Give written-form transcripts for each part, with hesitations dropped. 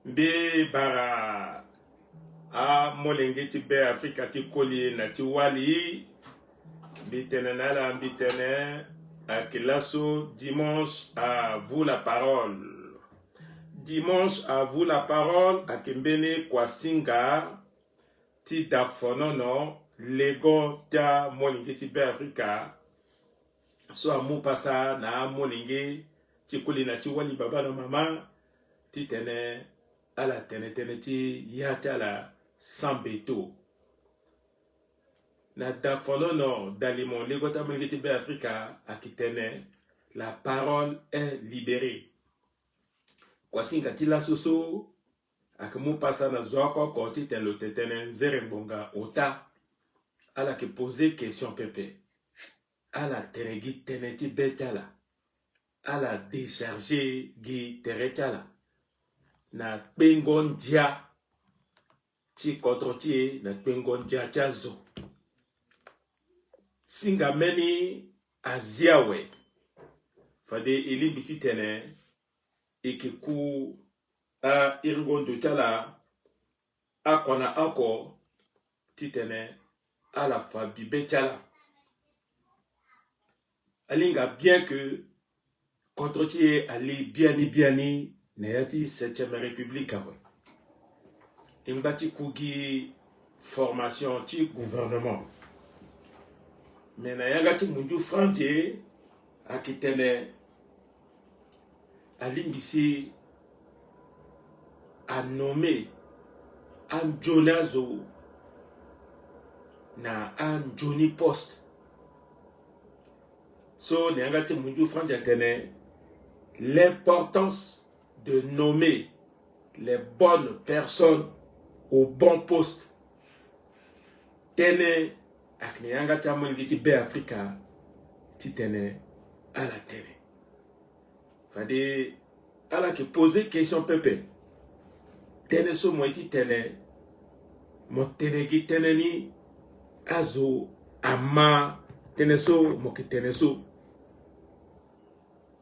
Mbe bara a molenge ti be Afrika ti koli na ti wali bitene na la bitene à Kilasso. Dimanche à vous la parole. Dimanche à vous la parole à Kimbene Kwasinga ti dafonono lego ta molenge ti be Afrika so amu pasa na molenge ti koli na ti wali baba na mama ti tene ala tene tene ti yate ala sambeto na dafonono dalimon lego ta molenge ti be Afrika a kitene la parole est libérée. Kwasinga ti la soso akamu pasa na zoko ko ti ten lo tetene nzerengbonga ota ala ke poser question pepe ala tene gi tene ti betala ala décharger gi teretala na pengon dia ti kontro ti na pengon dia ti azo singa meni aziawe fade ili biti tene eke ku a irgondo tala akona ako titene ala fa bibe tala alinga bien que contre ti ali biani nayati 7e république awe imbati kugi formation ti gouvernement mais nayaga ti munju franje akitene alimbisi a nommé un Jonazo na un Johnny Post. So, n'yangati munju franja tene l'importance de nommer les bonnes personnes au bon poste. Tene ak n'yangati amulgiti be Afrika ti tene à la télé. Fade ala ki poser question pepe. Tene so moiti tene mo tene ki tene ni azo ama tene so mo ki tene so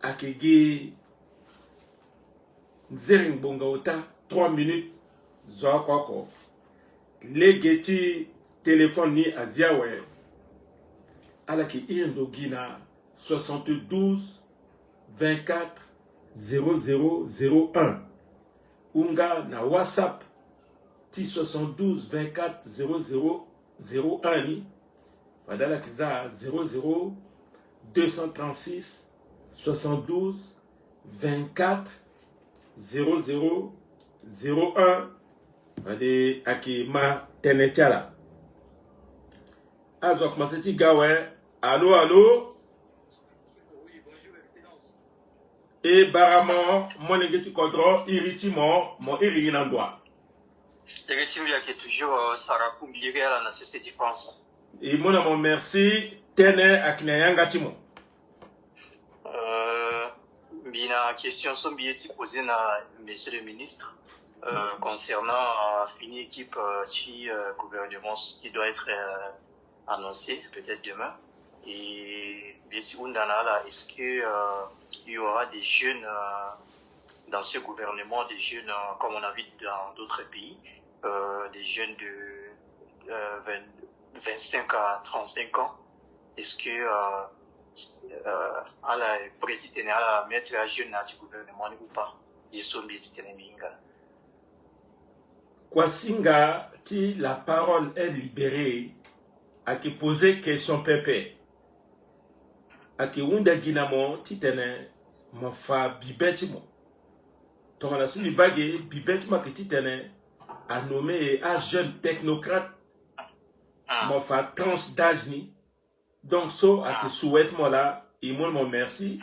akigi nzerengbonga ota 3 minutes zo koko legeti téléphone ni aziawe ala ki indo gina 72 24 0001 unga na WhatsApp ti 72 24 0001 ni padala kiza 00 236 72 24 0001 pade akima tenetiala azo commencé gawe allo et baramo monegeti kodro iritimo mo irinandwa Silvia qui est toujours Sarah Koumbiri à la Société France. Et mon merci tene aknayanga timo. Bina question sont bien posée à monsieur le ministre concernant une équipe qui gouvernement qui doit être annoncée peut-être demain. Et bien sûr est-ce que il y aura des jeunes dans ce gouvernement, des jeunes comme on a vu dans d'autres pays, des jeunes de 25 à 35 ans. Est-ce que à la présidente, à la maître la jeune dans ce gouvernement ou pas? Ils sont bien minga. Kwasinga, si la parole est libérée, à qui poser question pepe, à qui wunda ginamo, titene, ma fa bibetimo. Ton la suli bagé, bibetimo qui titene, a nommé un jeune technocrate, ma fa tranche d'âge ni. Donc, so, à qui souhaite moi là, et moi, mon merci.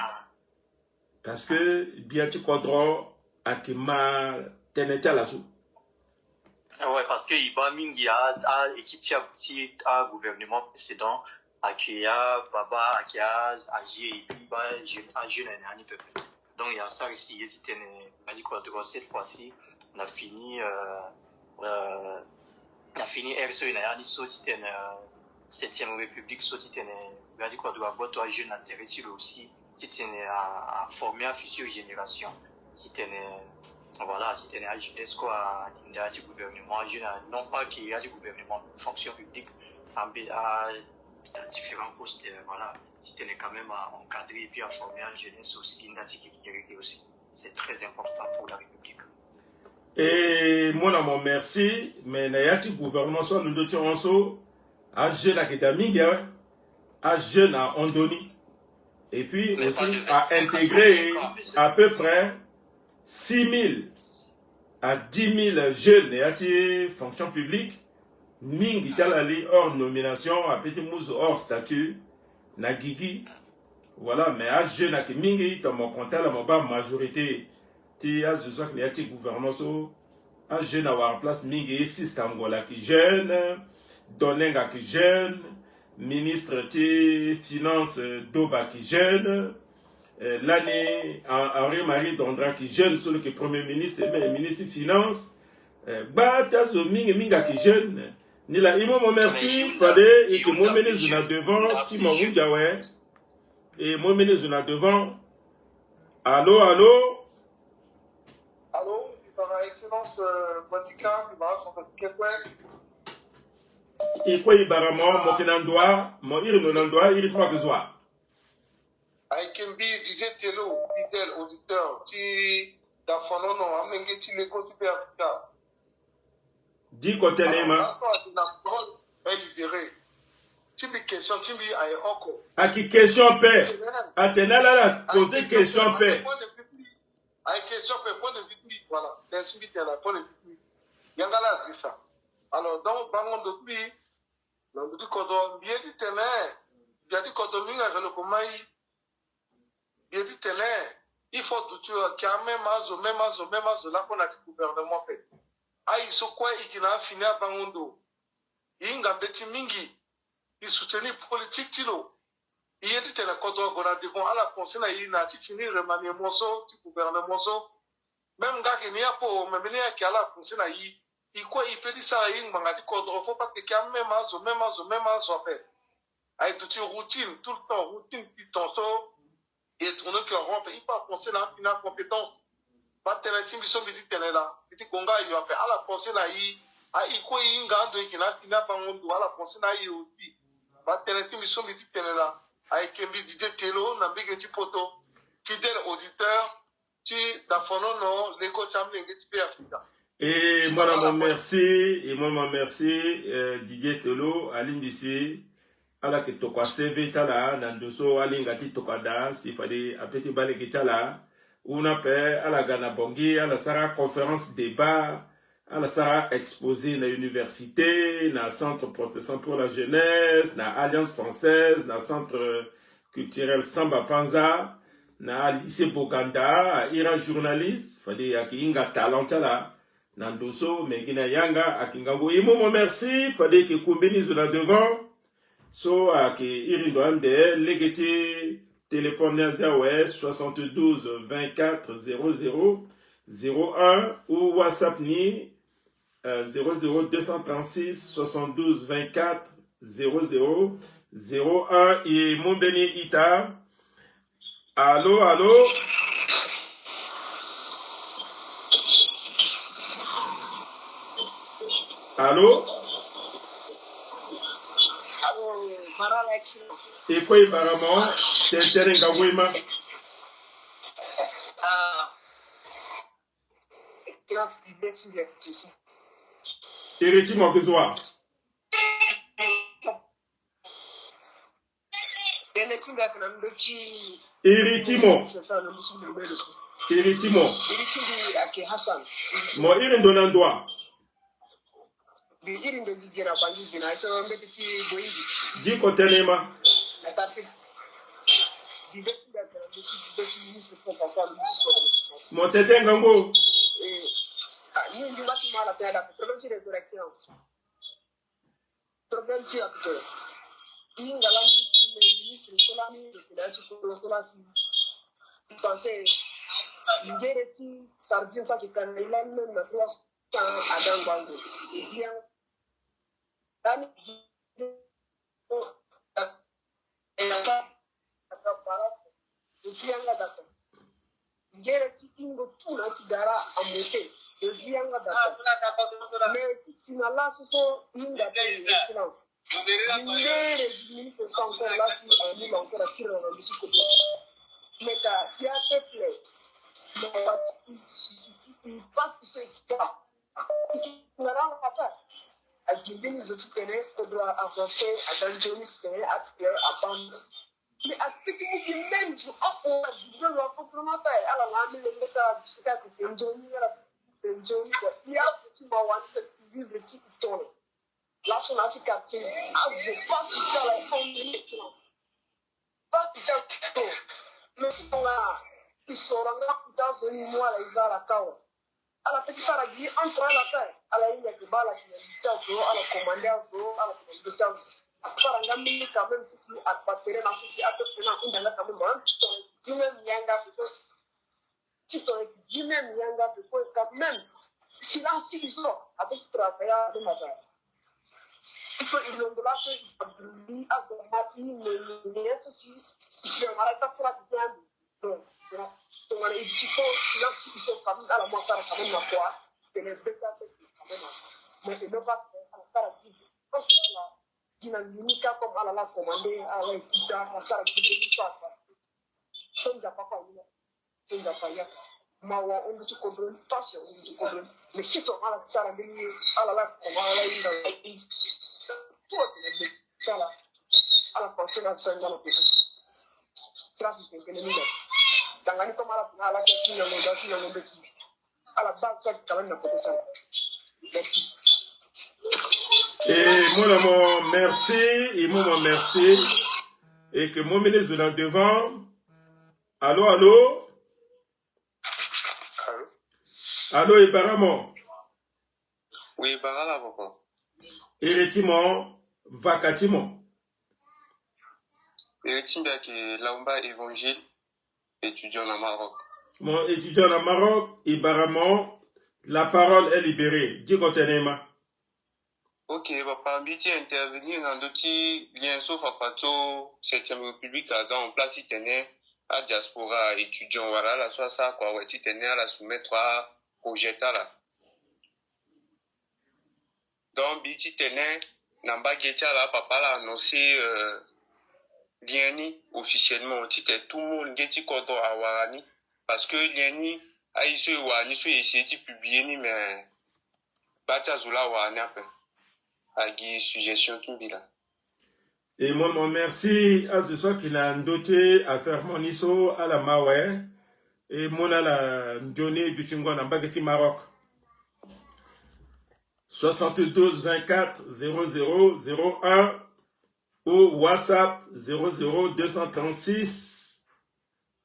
Parce que, bien tu kodro, à qui ma tenete la sou. Ouais, parce que Iba Mingi a équipe qui a gouvernement précédent, à qui a Baba, à qui a Agi, Iba, a jeune année peu. Donc il y a ça ici, c'était cette fois-ci, on a fini RSO, il y a une société, 7e République, société, il y a dit quoi, doit avoir toi jeune intéressé aussi, c'était à former à future génération, c'était voilà, si tu as jeunesse quoi, il y a du gouvernement, non pas qu'il y a du gouvernement, fonction publique, à différents postes, voilà, si tu es quand même encadré et puis à former la jeunesse aussi, il y a sécurité aussi. C'est très important pour la République. Et moi, non, merci, mais il y a du gouvernement, soit nous deux, on à jeune à Kedaming, à jeune à Andoni. Et puis Mais aussi à intégrer à peu près 6 000 à 10 000 jeunes et à fonction publique. Mingi talali hors nomination, à petit mousse hors statut, na gigi. Voilà, mais à jeune à mingi, dans mon compte, la bas majorité, ti à ce soir qu'il y a gouvernance, à jeune à avoir place mingi, 6 Angola qui jeune, Donenga qui jeune, ministre ti finance Doba qui jeune, l'année Henri-Marie Dondra qui jeune, sur le premier ministre, et ministre des finances, bah, t'as mingi minga qui jeune. Ni la imo mo merci fallait et que moi mené zuna devant ti mo wujawe et moi mené zuna devant. Allô allô allô, par excellence Botika, et quoi ibaramo mo kinandwa mo iri no nandwa iri trois besoin. Aikembi DJ Telo, fidèle auditeur, tu d'afono non amenge ti le côté Africa. Dis côté nema. Est libéré. Tu me questions, tu me dis à Oko. À qui question paix. Atena la poser question paix. À question paix, point de vue, voilà. L'insuite est là, point de vue. Yangala dit ça. Alors, donc, bangon depuis, on dit qu'on bien dit télé, bien dit qu'on doit faire le commaï, bien dit télé, il faut qu'il y ait même azo, là qu'on a dit gouvernement fait. Ah, il faut quoi, il a fini à bangondo. Il y a des mingi, il soutient politique tilo. Il y a des télé qu'on doit devant à la conseil, il a fini remanier monceau, tu gouvernement monceau. Même gars qui n'y a pas, même il y a qui a la conseil, il quoi, il peut dire ça, il m'a dit qu'on ne faut pas que même azo fait. Avec toute une routine, tout le temps, routine, petit tonceau, et tourner que rompe, il pas penser dans une compétence. Pas télé, tu me dis, petit télé là, petit conga, il a fait, à la conseil, il quoi, il y a un qui n'a pas mon doigt, à la conseil, il aussi. Pas télé, tu me dis, petit télé là, avec un DJ Telo, n'a pas de poto, fidèle auditeur, tu d'afono non, les coachs ont bien été Africa. Et moi, mon merci, Didier Telo, Aline d'ici, à la que tokwa CV tala, nandoso, alingati tokada, s'il fallait, apeti balé tala, on appelle à la Ghana Bongi, à la Sarah conférence débat, à la Sarah exposé na université, na centre protestant pour la jeunesse, na alliance française, na centre culturel Samba Panza, na lycée Boganda, ira journaliste, fallait akinga talent tala. Nandoso, Megina Yanga, Akingango. Et moi, merci, fallait que Kumbeni soit devant. So, que Irindo MDL, légati, téléphone 72 24 00 01 ou WhatsApp ni 00 236 72 24 00 01 et Mombeni Ita. Allô, allô? Allô? Allô, Mara l'excellence. Et quoi, apparemment, c'est terrain Gawema? Hérétiment que soit. Hérétiment. Hérétiment. Mon irin donne droit. Dis côté Nema. Mon tête Ngango. ngere ti ingo tuna ti dara amote de zianga da mais ti sinala so inga te silence ngere ministre sans encore là si on dit encore à tirer dans le petit côté mais ta qui a te plaît mais parti suscite une passe ce qui va ngara papa a gindi ni zotu kene ko doit avancer à danjoni c'est à faire à bande mais à ce qui est même du on a du besoin complémentaire alors là mais le ça c'est que danjoni il y a petit moment où tu vis le petit tourne là son article je pense que ça va être une excellence pas du tout mais si on a ils sont là dans une mois là ils vont la kawa ala petit saragi entre la terre ala inga kibala kinacho ala commander zo ala commander para ngambi quand même si à partir na si à tout na inga quand même dime mianga plutôt si tu es dime mianga plutôt quand même si là si ils sont à tout travailler de matin il faut il le doit se stabiliser à de mais ceci si on va pas faire bien donc on a dit qu'il faut là si ils sont quand même à la moitié quand même la quoi c'est les bêtes quand même mais c'est ne pas à la saragi donc là dynamique comme à la commander à la équipe à la saragi pas ça ne va pas ça ne va pas y mawa on dit qu'on donne passion on dit qu'on donne mais si on a la saragi à la comment à la une toi ça là à la pensée dans ça dans le pays ça c'est que les milliers tangani comme à la question de l'ondation de l'objectif à la base ça quand même n'a pas de ça merci. Et mon merci, et mon merci, et que mon ministre de la devant, allô, allô, Ibaramo. Oui, Barala, papa. Eretimo, Vakatimo. Eretimba qui est Laumba Évangile, étudiant au Maroc. Mon étudiant au Maroc, Ibaramo, la parole est libérée. Dis Gotenema. Ok, papa, je intervenir dans d'autres liens sauf à Fato, 7e République, en place, il tenait à diaspora étudiant, voilà, la soit ça, quoi, ouais, il tenait à la soumettre à projet, là. Donc, il tenait, Namba Getia, là, papa l'a annoncé, Lieni, officiellement, c'était tout le monde, Geti Kodo à Warani, parce que Lieni, a ici, Warani, soit essayé de publier, mais, Batia Zula Warani, après. Suggestion tout bien. Et mon merci à ce soir qu'il a doté à faire mon iso à la Mawe et mon à la Ndjone du Chingon en Bagati Maroc. 72 24 00 01 ou WhatsApp 00 236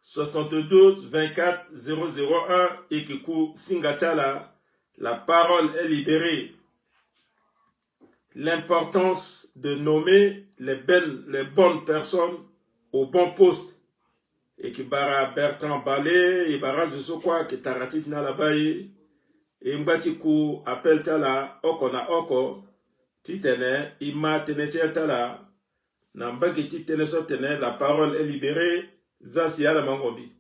72 24 001 et Kikou Singatala. La parole est libérée. L'importance de nommer les bonnes personnes au bon poste. Et que bara Bertrand Balé, et bara je sais quoi, que Taratit na la baye, et Mbatikou appelle tala, oko na oko, titene, ima tene tala, nambaki titene so tene, la parole est libérée, zasi ala mangobi.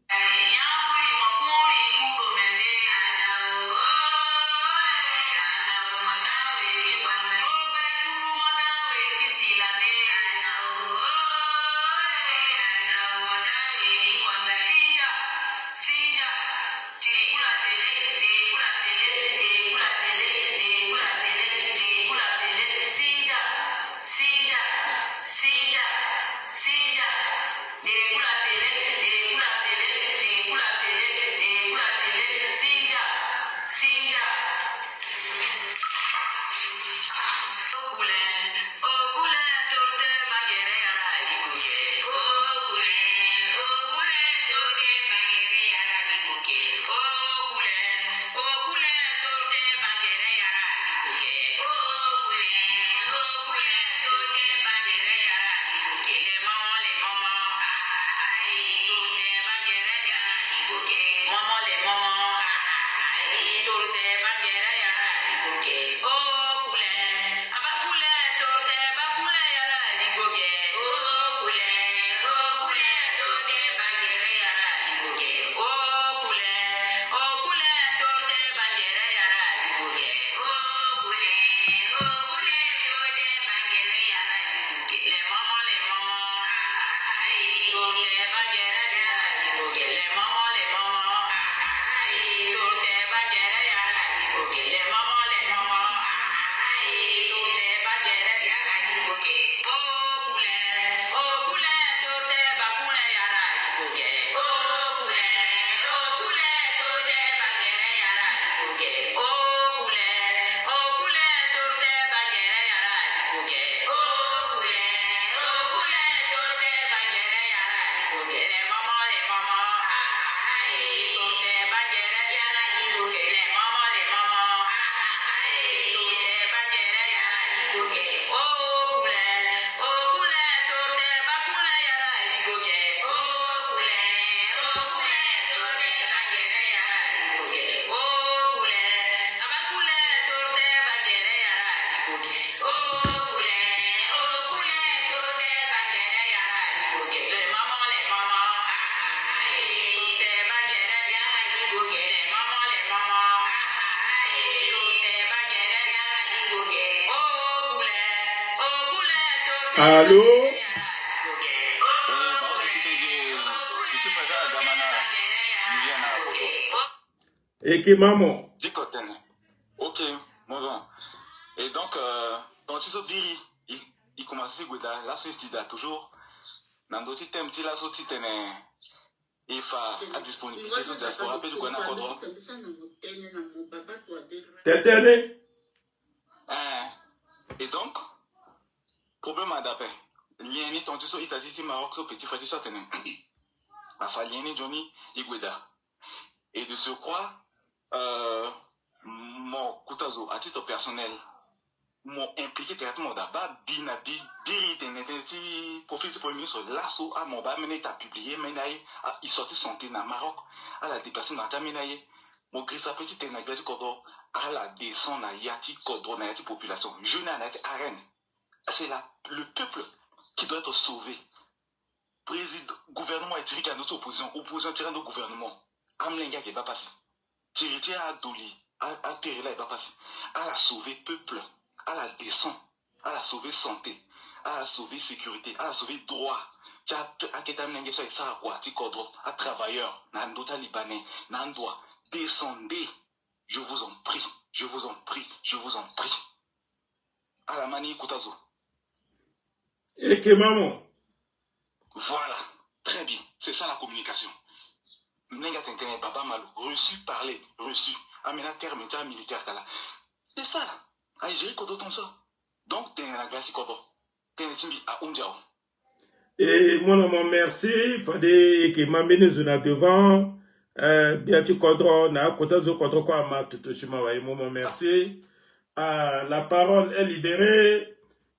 Allô? Et qui maman? Ok, bon. Et donc, quand tu sors diri, il commence à goûter. Là, c'est toujours. Dans d'autres thèmes, tu l'as sorti, il faut à disponibilité sur diaspora. Rappelle quoi, n'a pas droit. T'es et donc, problème à d'après. Lien ni ton tu so ita si Maroc so petit frère so tenen. Afa lien ni Johnny Igueda. Et de surcroît, mon Koutazo à titre personnel, mon impliqué directement d'abord binabi biri tenete si profil du premier ministre l'asso à mon bas mené à publier menaye à il sorti santé na Maroc à la déplacer dans ta menaye mon gris sa petite ténagresse kodo à la descente na yati kodo na yati population jeune na yati arène. C'est là le peuple qui doit être sauvé. Président, gouvernement et tiré à notre opposition, opposition tirant notre gouvernement. Amlenga qui va passer. Tiré à Doli, à Périla qui va passer. À la sauver peuple, à la descente, à la sauver santé, à la sauver sécurité, à la sauver droit. À Ketamlenga ça ça à quoi? Tikodro, à travailleurs, Nandota Libanais, Nandoa, descendez. Je vous en prie, je vous en prie, je vous en prie. À la manie Koutazo. Et que maman? Voilà, très bien, c'est ça la communication. Nenga Tentene, Baba Malou, reçu, parler, reçu. Amena terme, militaire, c'est ça. Algérie, Kodo, ton ça. Donc, t'es la glace, Kodo. T'es un simbi à Undiao. Et mon merci, fade que m'amène zona devant. Bien tu kodro, na kota zo kodro kwa ma tutoshima wa mon merci. La parole est libérée.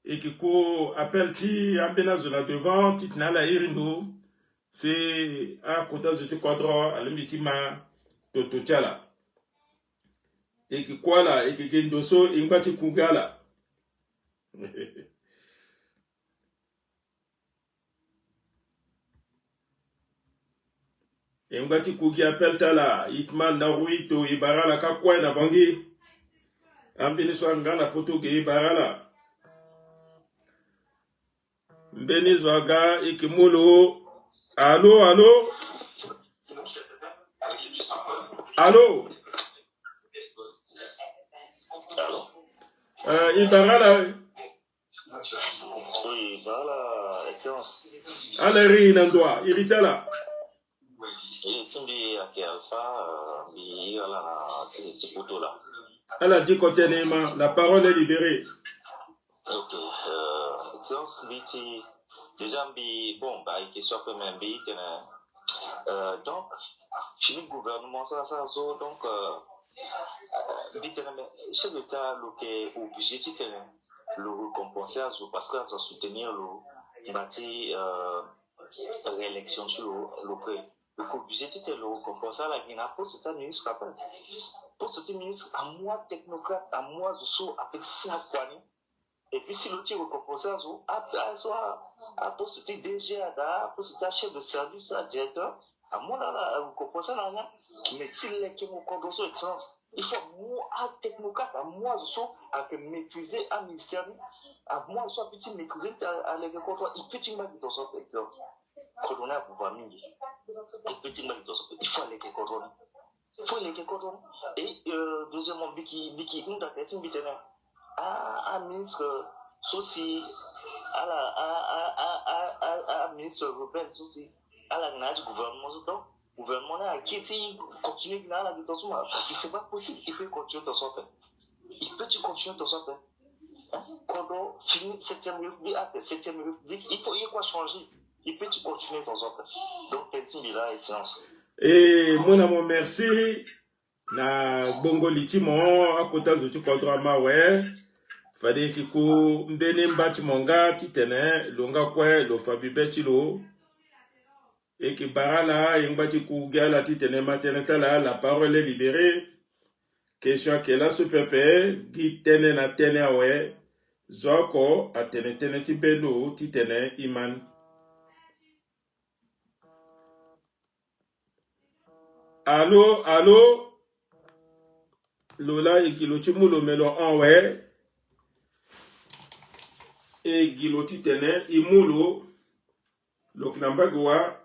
Et qui appelle ti ambena zona devant titna la irindo c'est à kota zo kodro alimitima toto chala et qui quoi là et qui gendoso ingati kugala ingati kugi appelle tala itman na ruito ibarala kakwa na bangi ambeni so ngana poto ge ibarala Mbeni Zwaga Ikimulo. Allô, allô? Allô? Ibarala. Oui, Ibarala, excellence. Aleri Nandoa, Iritala. Et Timbi Akialfa, Biala, c'est Tipoto là. Allah dit Kotenema, la parole est libérée. Ok, excellence, Biti, déjà, bon, bah, question que même Biti, donc, fini le gouvernement, ça, donc, Biti, chef d'État, le obligé, le récompenser, parce que ça soutenir le bâti, réélection sur le budget, le récompenser, la Guinée, pour ce ministre, pour ce ministre, à moi, technocrate, à moi, je suis avec ça, quoi, et puis si l'outil récompensé à poste DG, à poste chef de service, à directeur, à moi là, récompensé là, mais s'il est qui me condamne sur excellence, il faut moi à technocrate, à moi je suis à maîtriser un ministère, à moi je suis à petit maîtriser à les contrôles, il peut y mettre dans son excellence. Coordonner à pouvoir mingi, il peut y mettre dans son, il faut les contrôler, il faut les contrôler. Et deuxièmement, Biki, on a été invité à ministre souci à la ministre européenne souci à la nage gouvernement donc gouvernement a quitté continuer dans la détention parce que c'est pas possible il peut continuer dans son pays il peut continuer dans son pays quand on finit 7e république à 7e république il faut y quoi changer il peut continuer dans son pays donc merci là excellence et mon merci na bongo litimo akota zo tukodra mawe fade kiku mbene mbati monga titene longa kwe lo fabibeti lo et que barala yembati ku gala titene maternetala la parole est libérée question que la sous pepe gi tene na tene awe zoko atene tene tibelo titene iman allô allô Lola et qui le tumulo melo en ouais. e giloti tene imulo loknambagwa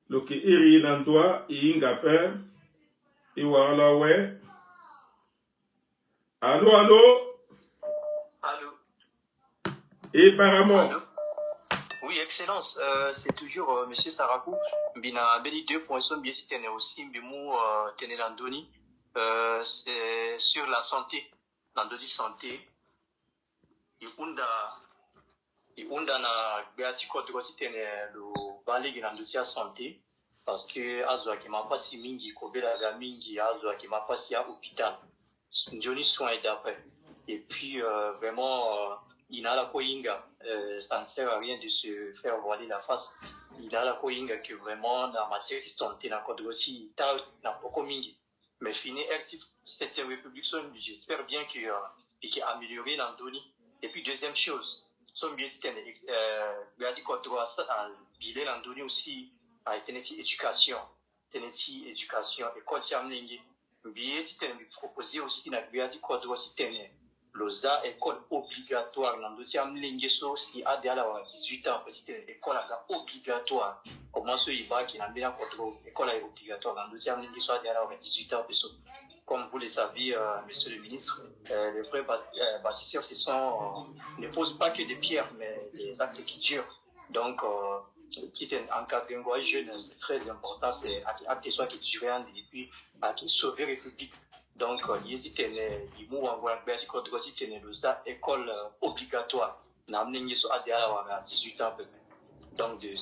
loki iri nandwa ingape iwalawe. Allô, allô? Allô? Et apparemment. Allô? Oui, Excellence, c'est toujours Monsieur Sarakou. Bina Beli 2 points bien si t'es aussi Bimou t'es Landoni. C'est sur la santé, l'andoni santé. Iunda na biasi contre aussi t'es le balai l'andoni santé parce que azwa qui m'a pas si mingi kobela ga mingi azwa qui m'a pas si à hôpital. Njoni soin d'après. Et puis vraiment il a la koinga, ça ne sert à rien de se faire voiler la face. Il a la koinga que vraiment dans la matière de santé, dans le aussi, n'a pas commis. Mais fini, cette République, j'espère bien qu'il a amélioré l'andoni. Et puis deuxième chose, son bien c'était bilan l'andoni aussi a été éducation, éducation, école tiamlingi. Bien c'était proposé aussi dans le code aussi loza école obligatoire dans dossier amlingi so si a de la 18 ans parce que école obligatoire comment ce iba qui n'a bien contre école obligatoire dans dossier amlingi so a de la 18 ans comme vous le savez monsieur le ministre les vrais bâtisseurs ne posent pas que des pierres mais des actes qui durent donc qui est encadré jeune c'est très important c'est acte soit qui dure et puis qui sauve la République. Donc, il y a école obligatoire. À 18 ans, donc de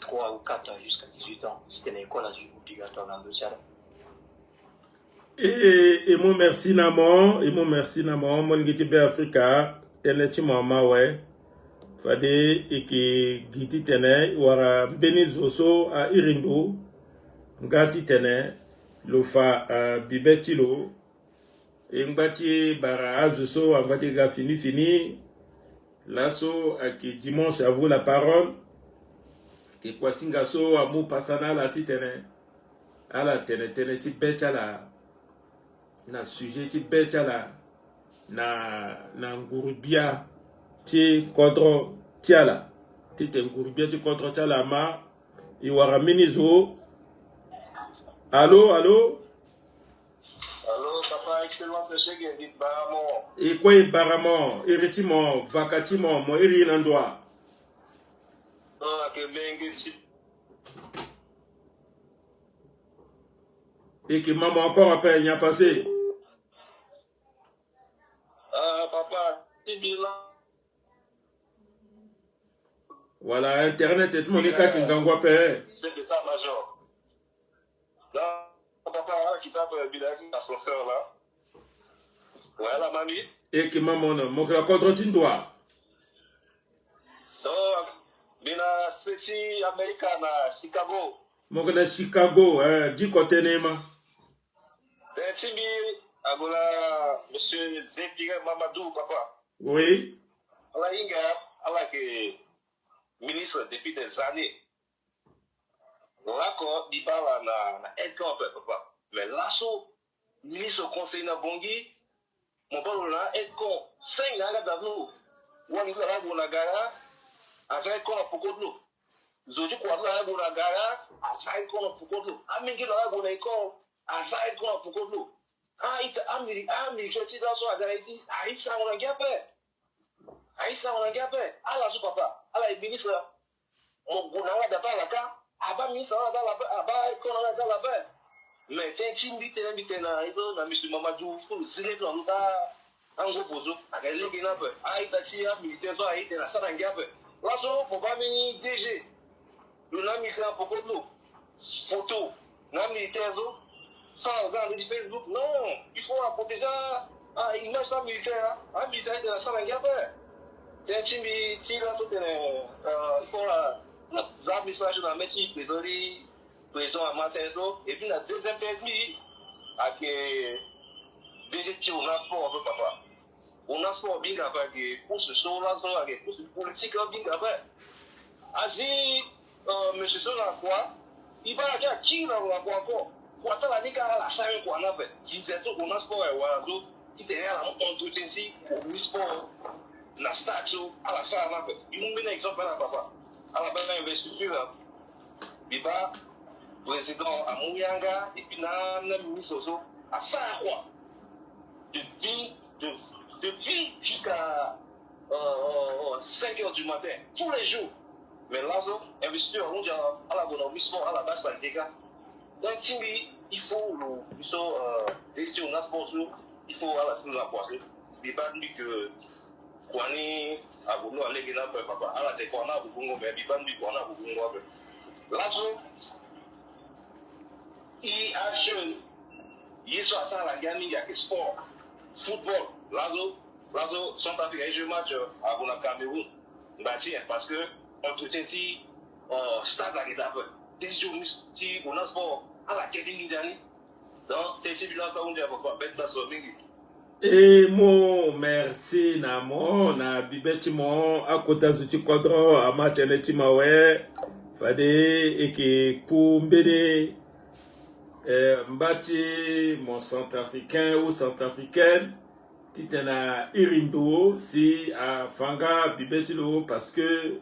3 ou 4 ans jusqu'à 18 ans, c'était une école obligatoire dans le dossier. Et mon merci Namon, mon gitibe Africa, teneti mama ouais. Fade eke giti tene wara benizoso a irindo ngati tene lofa bibetilo ngati bara azuso ngati ga fini laso aki dimanche à vous la parole ke kwasinga so amu pasana la titene ala tene ti betala na sujet ti betala na ngurubia ti kodro tiala ti te ngurubia ti kodro tiala ma iwara minizo. Allô, allô? Allô, papa, excellence, monsieur Guédit Baramo. Et quoi, Baramo? Irritimo, vacatimo, mo iri nandoa. Non, que bengue si. Et que maman encore après, il y a passé. Ah, papa, c'est bilan. Voilà, Internet et tout le monde est qui ngangwa père. C'est l'état-major. Papa, qui tape le bilan, c'est son frère là. Voilà, mamie. Et que maman, mon la quadrotine doit. Donc, bina city America na Chicago. Mon gars, Chicago, du côté Nema. Tibi, agola, monsieur Zépire Mamadou, papa. Oui. Allah inga, Allah que ministre depuis des années. L'accord d'Ibala na Edgar, papa. Mais là, ministre conseil na Bongi, mon père là, Edgar, 5 ans d'avant, ou on a la gara, à 5 ans pour nous. Zoji kwa la gona gara, à 5 ans pour nous. Amingi la gona iko, à 5 ans pour nous. Ah, il a mis que tu dans son agaraïti, ah, il s'en a gapé. Ah, il s'en a gapé. Ah, là, papa, ah, là, ministre, mon gona d'abord la ka, ah, bah, ministre, ah, bah, qu'on a dans la paix. Mais t'es timide, na, na, monsieur Mamadou, faut le serrer dans le bas, en gros, bozo, à la ligue, ah, il a tiré, militaire, ah, il a ça dans gapé. Là, pour pas venir DG, le nom militaire pour nous, photo, nom militaire, sans avoir de Facebook, non, il faut protéger une image militaire, un militaire de la salle en gapé. T'es un timide, si là, il faut l'administration de la métier, présent à Matenzo, et puis la deuxième permis, avec DG, on a sport, papa. On a sport bien avec pour ce soir avec pour ce politique bien avec. Asi monsieur Sola quoi, il va à qui là ou à quoi encore. Quando la dica la sai quando per chi c'è su una sport wa do ti te la on tu sensi o sport na stato alla sala per un bene so per la papa alla bene investiture biba président Amouyanga et puis na ministre so à ça quoi depuis jusqu'à 5 heures du matin tous les jours mais là so investiture on dit à la bonne sport à la base des gars. Donc, il faut gestion de sport, il faut à la semaine de la poisson. Il n'y a pas de que Kwani a voulu aller à la papa. À la décoration, à Bougongo, mais il n'y a pas de Kwana à Bougongo. Là, il y a jeune, il y a ça, la gagne, il y a sport, football. Là, sont africains, je match à la Cameroun. Parce que, on te dit, stade la guitare. Si on a sport à la quête d'initiale, donc c'est bilan ça on dit pourquoi bête la soirée. Et mon merci namo na bibeti mon akota zuti kodro amatene timawe fade eke kumbene mbati mon centrafricain ou centrafricaine titena irindo si a fanga bibeti lo parce que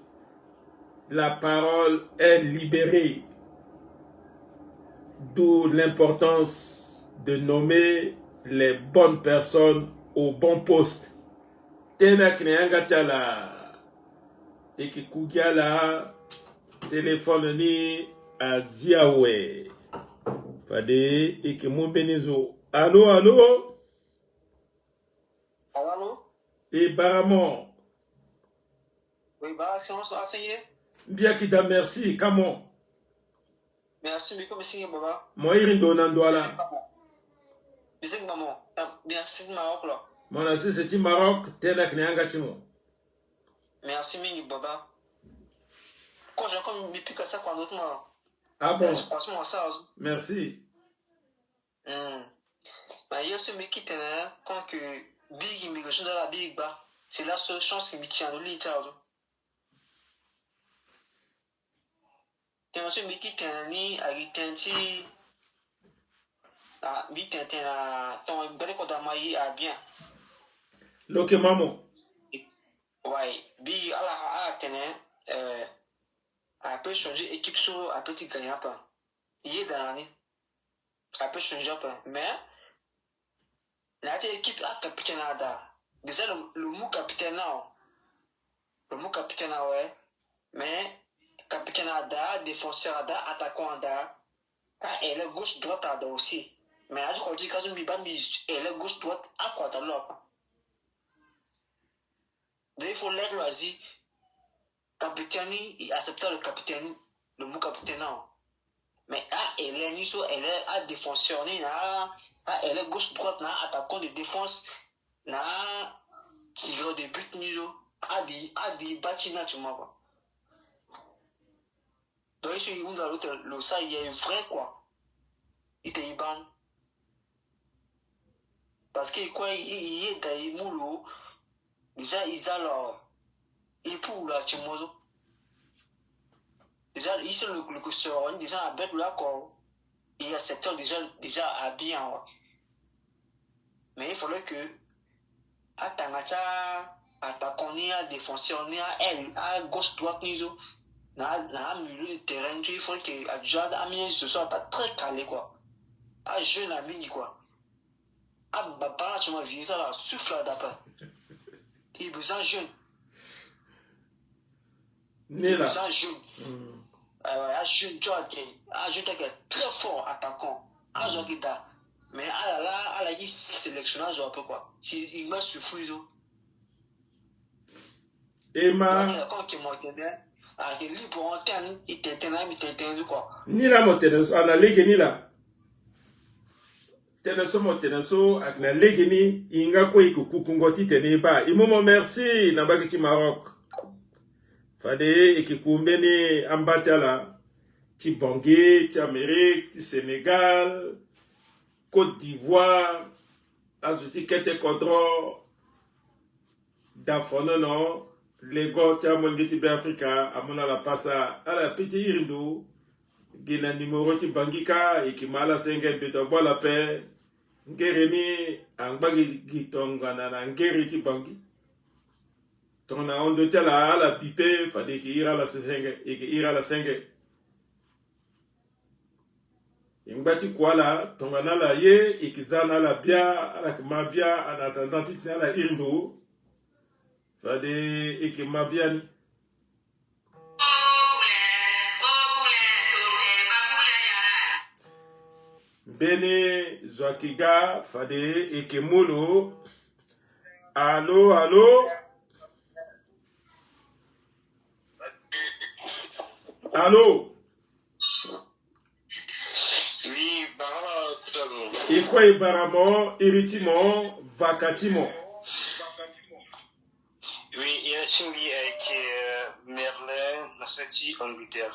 la parole est libérée. D'où l'importance de nommer les bonnes personnes au bon poste. Tena kneanga tala ekikugia la téléphone ni a Ziawe. Fade ekimumbenizo. Allô, allô? Allô? Et Baramon. Oui, bah, si on s'est essayé. Bien kita merci, comment? Merci, mais comme c'est Baba. Moi, irindo nandwala. Bising maman. Merci Maroc là. Mon assis c'est Maroc, tena kneanga chimo. Merci Mingi Baba. Quand j'ai comme mi pique ça quand d'autres moi. Ah bon? Franchement ça. Merci. Bah il y a ce mec qui tenait quand que Big immigration dans la Big Ba. C'est la seule chance qui me tient au lit tard. Tension miki tani agitenti bi tenten na ton bele ko da mai a bien. Loke maman. Ouais, bi ala a tenen a peut changer équipe sur a petit gagnant pas. Il est dans l'année. A peut changer pas mais la équipe a capitaine ada. Déjà le mot capitaine là. Le mot capitaine là ouais. Mais capitaine Ada, défenseur Ada, attaquant Ada, elle est gauche-droite Ada aussi. Mais là, je crois que elle est gauche-droite à quoi d'alors. Donc il faut l'aider loisir. Capitaine, il accepte le capitaine, le mot capitaine. Mais elle est à défenseur, elle est gauche-droite, attaquant de défense, tireur de but, à des bâtiments, tu vois. Donc, ici, on a l'autre, le ça, il est vrai, quoi. Il est Iban. Parce que, quoi, il est dans les moulots. Déjà, ils ont leur. Il pour la timozo. Déjà, ils sont le curseur, déjà, à bête là, quoi. Il y a secteur déjà habillé en. Mais il fallait que. À Tangacha, à Takoni, à défenseur, à elle, à gauche-droite, niso. Dans le milieu du terrain, il faut que Adjad Amien ce soit pas très calé quoi. À jeune ami quoi. À Baba tu m'as vu ça là, souffle d'après. Il besoin jeune. Il besoin jeune. À jeune tu vois jeune qui est très fort attaquant. À Zogida. Mais à la il sélectionnage un peu quoi. Si il m'a suffi Emma. Quand il m'a donné ah, il est pour antenne, il t'entend quoi. Ni la moteneso, ana legeni la. Teneso moteneso, ak na legeni, inga ko ikukungoti teneba. Imomo merci, nabaki Maroc. Fade, ikikumbeni ambatala. Ti Bangui, ti Amérique, ti Sénégal, Côte d'Ivoire, azuti kete kodro, dafono no. Les gars, tu as mon petit Africa, à mon la passa, à la petite irindo, gina numéro ti bangika ikimala senge beto bola pe ngere ni angbagi gitonga na ngere ti bangi tona ondo tela la pipe fade ki ira la senge ira la senge imbati kwala tonga na la ye ikizana la bia ala kma bia en attendant tina la irndo fade ikima bia ni Bene Zwakiga fade ekemolo. Allô, allô? Allô? Oui, Barama Kutazo. Ikwa ibaramo, iritimo, vakatimo. Oui, il y a Chimbi avec Merlin, Nassati, Angleterre.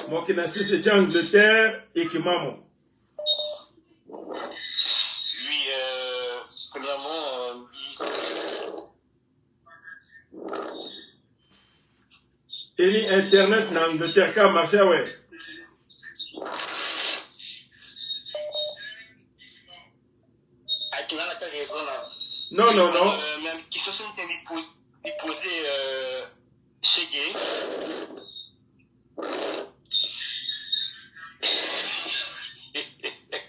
Moi qui nassi c'est Angleterre et qui maman. Oui, premièrement, Et ni internet na Angleterre ka marché ouais. Non, non, non. Même qui se sont déposés chez Gay.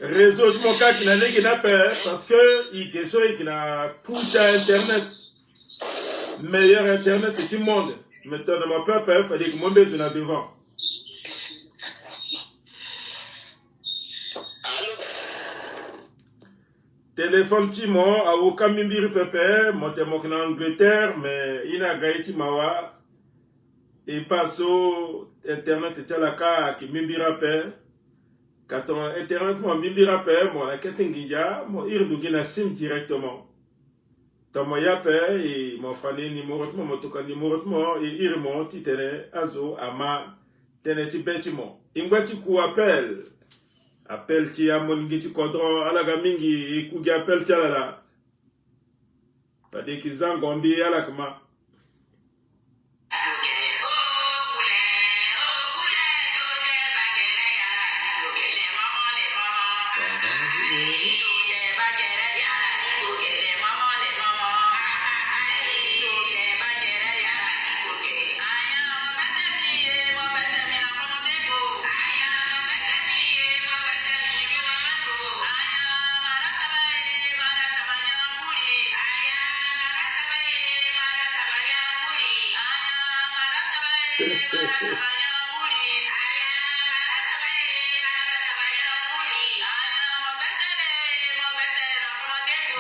Réseau de mon cas qui n'a pas parce que il question qui n'a putain internet. Meilleur internet de tout le monde. Maintenant, ma peur, il fallait que mon bébé soit devant. Téléphone Timon, à aucun mimbiri pépé, mon témoin en Angleterre, mais il a gagné Mawa. Et passe au internet et la cas qui mimbira pé. Quand on internet, moi, mimbira pé, moi, la ketengia, moi, il nous sim directement. Tama yape et mon fallait numéro mon toka numéro et il mon titene azo ama teneti betimo ingwati ku appel ti amon ngiti kodro alaga mingi ku appel ti ala pade ki zangombi ala kama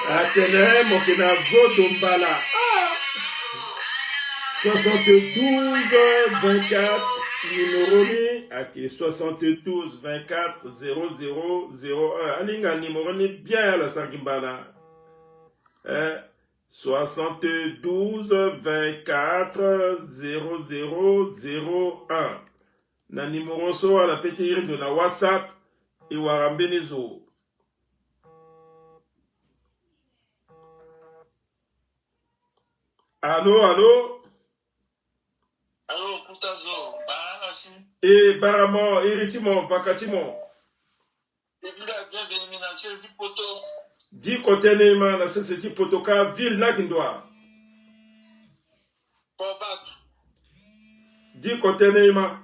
Atene mokina vodombala 72 24 numéro ni aki 72 24 00 01 alinga numéro ni bien la sakimbana 72 24 00 01 na numéro so ala pete irindo na WhatsApp iwarambenizo. Allô, allô? Allô, Kutazo, Barasi. Et Baramo, Iritimo, Vakatimo. Depuis la grève d'élimination du poteau. Di côté Neima, la société Potoka, ville Nakindoa. Pour battre. Di côté Neima.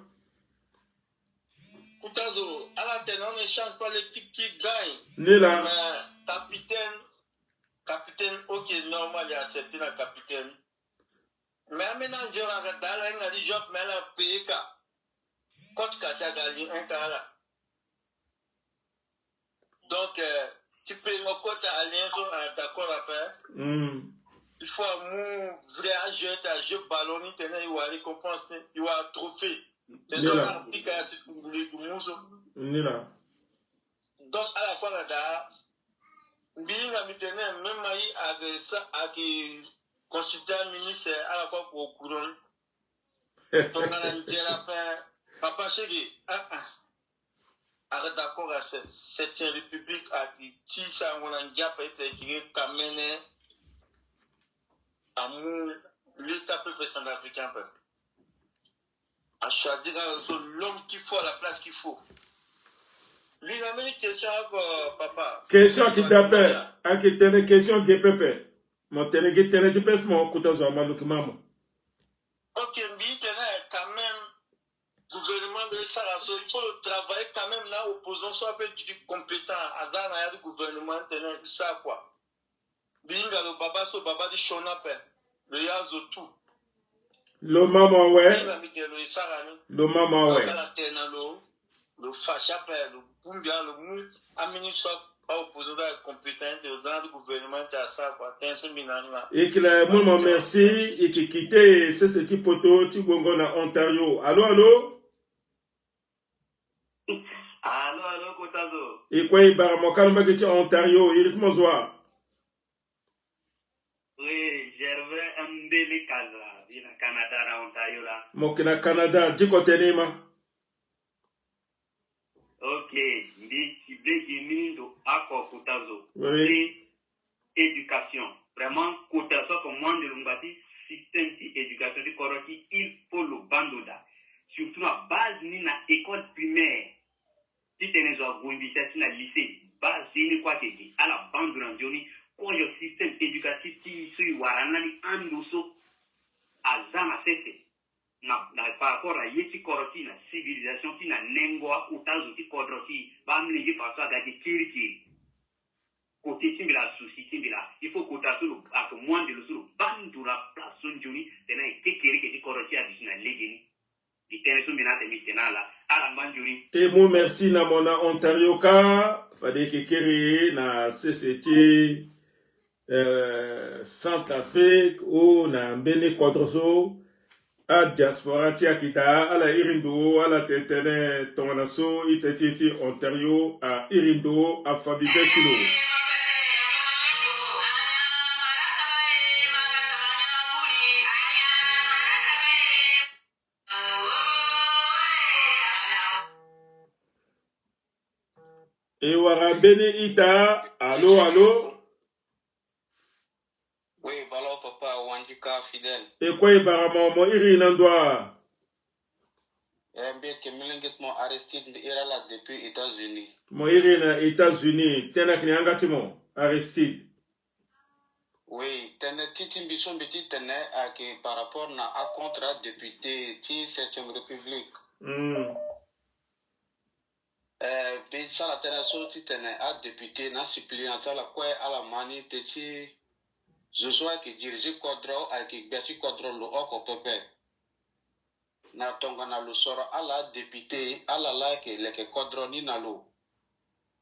Kutazo, à la télé, on ne change pas l'équipe qui gagne. Nila. Mais capitaine, ok, normal, il a accepté la capitaine. Mais maintenant, je regarde dans la job, mais elle a payé qu'à. Coach Katia Gali, un cas là. Donc, tu peux me coach à l'alliance, on est d'accord après. Il faut un vrai jeu, un jeu ballon, il y a récompense, il y a un trophée. Les gens ont piqué à ce que Nila. Donc, à la fois là, bien maintenant, même avec ça, avec consultant ministre à la fois pour couronne. Donc, on a dit papa chéri, arrête d'accord à cette 7e République à qui ça, on a dit à qui kamene à l'État peuple centrafricain. À choisir l'homme qu'il faut à la place qu'il faut. Une question, papa. Question qui t'appelle. Un qui t'en est question qui peut. Mon t'en est qui t'en est peut mon couteau sur ma document. Ok, mais quand même, gouvernement de Sarasso, il faut travailler quand même là, opposant soit peu du compétent. Azana du gouvernement, ça quoi. Binga le baba so baba di shonape. Le yazo tout. Le maman ouais. Le maman ouais. Le fachape, le bumbia, le mou, amini soit pas opposé à la compétence dans le gouvernement à ça quoi. Et que le maman merci et qui quitté ce petit poteau tu gongo na Ontario. Allô allô. Allô Kotazo. Et quoi il barre mon calme que tu Ontario il est mozoa. Oui, Gervais Mbele Kaza, il est Canada à Ontario là. Mon Canada, du côté Nima. Ok, ndi Kiblegini do Ako Kotazo. Oui. Éducation. Vraiment, Kotazo comme moi de l'Umbati, système d'éducation du Koroki, il faut le bandoda. Surtout la base ni na école primaire. Si tu es dans un lycée, base c'est quoi que dit à la bande randioni. Quand le système éducatif qui suit Waranani Andoso à Zama Sese, par rapport à Yeti Koroki, la civilisation qui n'a n'engwa ou tazuti kodroki, bamligi par ça gagner kiri. Côté Timbila, souci Timbila, il faut qu'on t'a sur le moins de l'eau, bandura place son juni, t'en as été kiri qui Koroki a dit na légeni. Et moi merci na mona Ontario ka, fade que kiri na CCT. Centrafrique ou na Mbene Quadroso a diaspora tia kita ala irindo ala tetene tonganaso itati Ontario a irindo a Fabi Betilo. Et wara Bene ita allo allo. Oui, balo papa, Wandika fidèle. Et quoi, Barama, mon Irinandoa? Bien que Milinguetmo Aristide ira là depuis États-Unis. Mon Irina, États-Unis, Tenak Niangatimo, Aristide. Oui, Tene Titim Bison Biti Tene, par rapport à contrat député de 7e République. Puis ça, la Tene Tene a député, na suppléant la quoi à la manie, Teti. Je sois qui dirige Kodro avec Betty Kodro le Oko Pepe. Na tonga na lo soro ala député ala la ke leke Kodro ni na lo.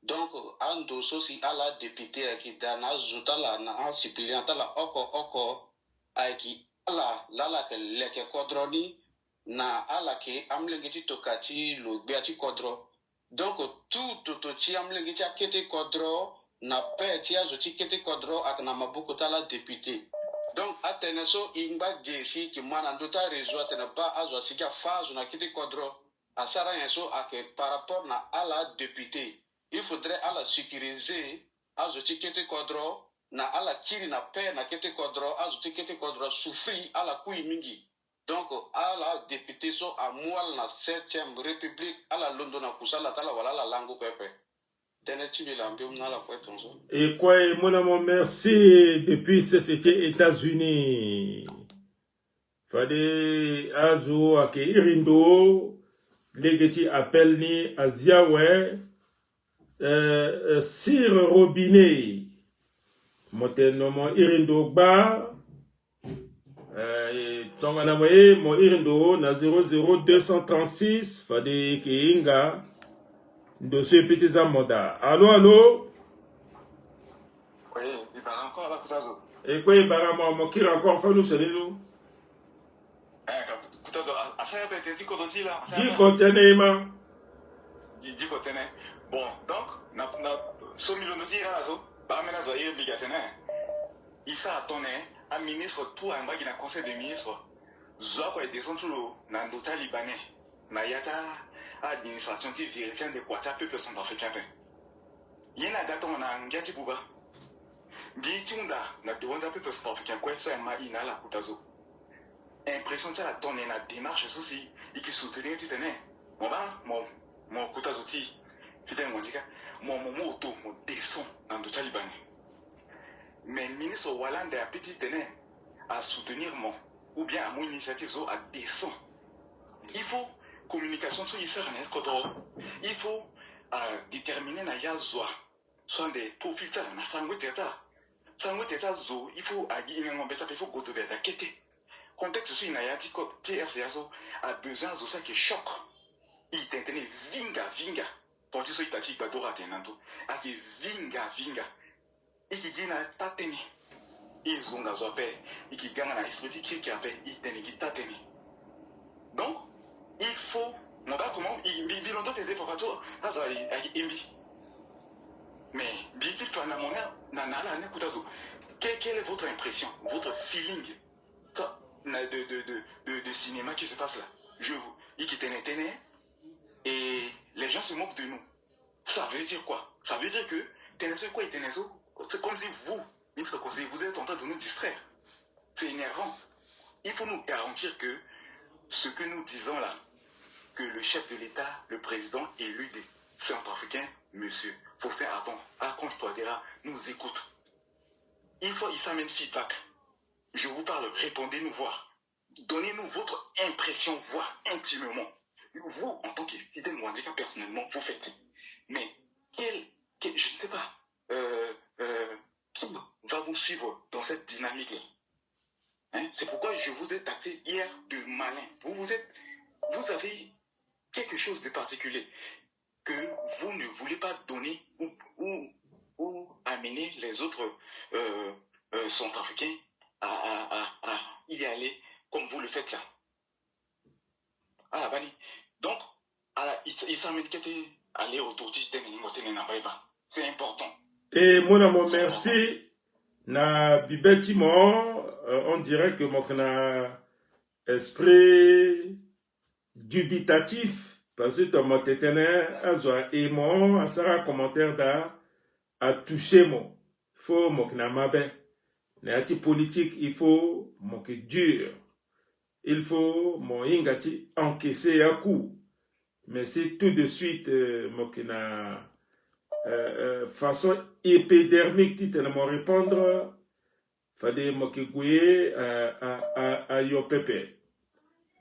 Donc ando sosi ala député qui dana zutala na un suppléant la Oko avec ala la ke leke Kodro ni na ala ke amlengeti tokati lo Betty Kodro. Donc tout ti amlengeti akete Kodro na paix tia zoti kete Kodro ak na mabuko tala député. Donc ateneso ingba gesi ki mana ndota réseau atena ba azwa sika phase na kete Kodro asara yenso ak par rapport na ala député. Il faudrait ala sécuriser azoti kete Kodro na ala kiri na paix na kete Kodro azoti kete Kodro souffri ala kui mingi. Donc ala député so a moal na 7e république ala London na kusala tala wala la langue pepe. Et quoi, mon amour, merci depuis c'était États-Unis. Fade Azo ake Irindo, Legeti appel ni Aziawe, Sir Robinet, Motenomon Irindo Ba, Tonganamoye, mon Irindo, na 00236, Fade Keinga. De ce petit amoda. Allô, allô? Oui, il va encore là, Koutazo. Et quoi, il va encore encore faire nous, c'est nous? Koutazo, à ça, il y a un petit côté là. Qui contenait, ma? Dit contenait. Bon, donc, na so million de tir là, bah, maintenant, ça y est obligatoire. Il s'attendait à ministre tout en bas qui n'a conseil de ministre. Zoa quoi, descend tout le dans l'hôtel libanais. Na yata administration qui vérifie de quoi ça peuple centrafricain. Il y a date on a ngati buba. Biitunda na demande peuple centrafricain quoi ça ma ina la Koutazo. Impression ça la donne na démarche aussi et qui soutenir titene. Mon Koutazo ti Fidèle Mwandika, mon auto, mon descend dans le Taliban. Mais le ministre Hollande a petit tenait à soutenir moi, ou bien à mon initiative à descendre. Il faut communication sur Israël, il faut déterminer na yazwa, soit des profils na sangue teta. Sangue teta zo, il faut agir une embêta, il faut go de bête kete. Contexte sur na yati ko TRCA a besoin de ça qui choc. Il t'entendait vinga. Pour dire ça il t'a dit badora tenanto, a qui vinga. Il na tateni. Ils ont gazou paix, ils gagnent na esprit qui a paix, ils teni qui tateni. Donc il faut, mon gars, comment il bilan d'autres des fois, ça mais dit-il que quelle est votre impression, votre feeling de cinéma qui se passe là? Je vous dis qu'il tenait et les gens se moquent de nous. Ça veut dire quoi? Ça veut dire que c'est comme si vous êtes en train de nous distraire. C'est énervant. Il faut nous garantir que ce que nous disons là, que le chef de l'État, le président élu des Centrafricains, M. Faustin Archange Touadéra, nous écoute. Il s'amène feedback. Je vous parle, répondez-nous voir. Donnez-nous votre impression, voire intimement. Vous, en tant que Fidèle Mwandika, personnellement, vous faites. Mais, je ne sais pas, qui va vous suivre dans cette dynamique-là? Hein? C'est pourquoi je vous ai taxé hier de malin. Vous avez quelque chose de particulier que vous ne voulez pas donner ou amener les autres Centrafricains à y aller comme vous le faites là. Ah, Bani. Donc, il s'amène qu'à aller autour du c'est important. Et mon amour, merci. Na bibeti mo, on dirait que mon esprit dubitatif, parce que ton téténé a zoa aimant, a sera commentaire à toucher mon. Faut mon mabe. Néati politique, il faut mon que dur. Il faut mon ingati encaisser à coup. Mais c'est tout de suite mon façon épidermique ti tellement répondre fade mokegouye à yo pepe.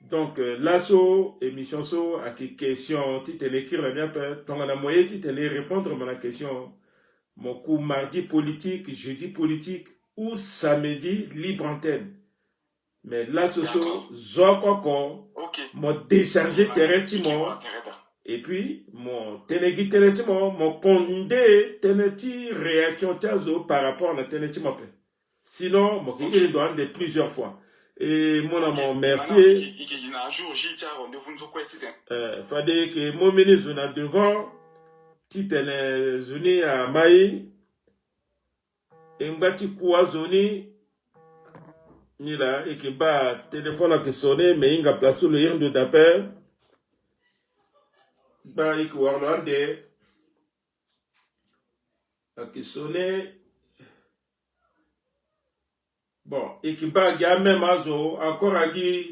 Donc l'asso émission so à qui question ti tene écrire la bien pe ton na moyen ti tene répondre à la question mon coup mardi politique, jeudi politique ou samedi libre antenne. Mais l'asso so zokoko mon décharger terrain et puis, mon ténégui ténéti, mon condé ténéti réaction tazo par rapport à la ténéti mopé. Sinon, mon kiki doit de plusieurs fois. Et mon amour, merci. Fallait que mon ministre n'a devant, titene zoni à Maï, et m'bati quoi zoni, ni là, et que bah, téléphone a que sonné, mais il a placé le yin de d'appel. Bah, il faut avoir des qui sonné. Bon, et qui bat, il y a même encore à dire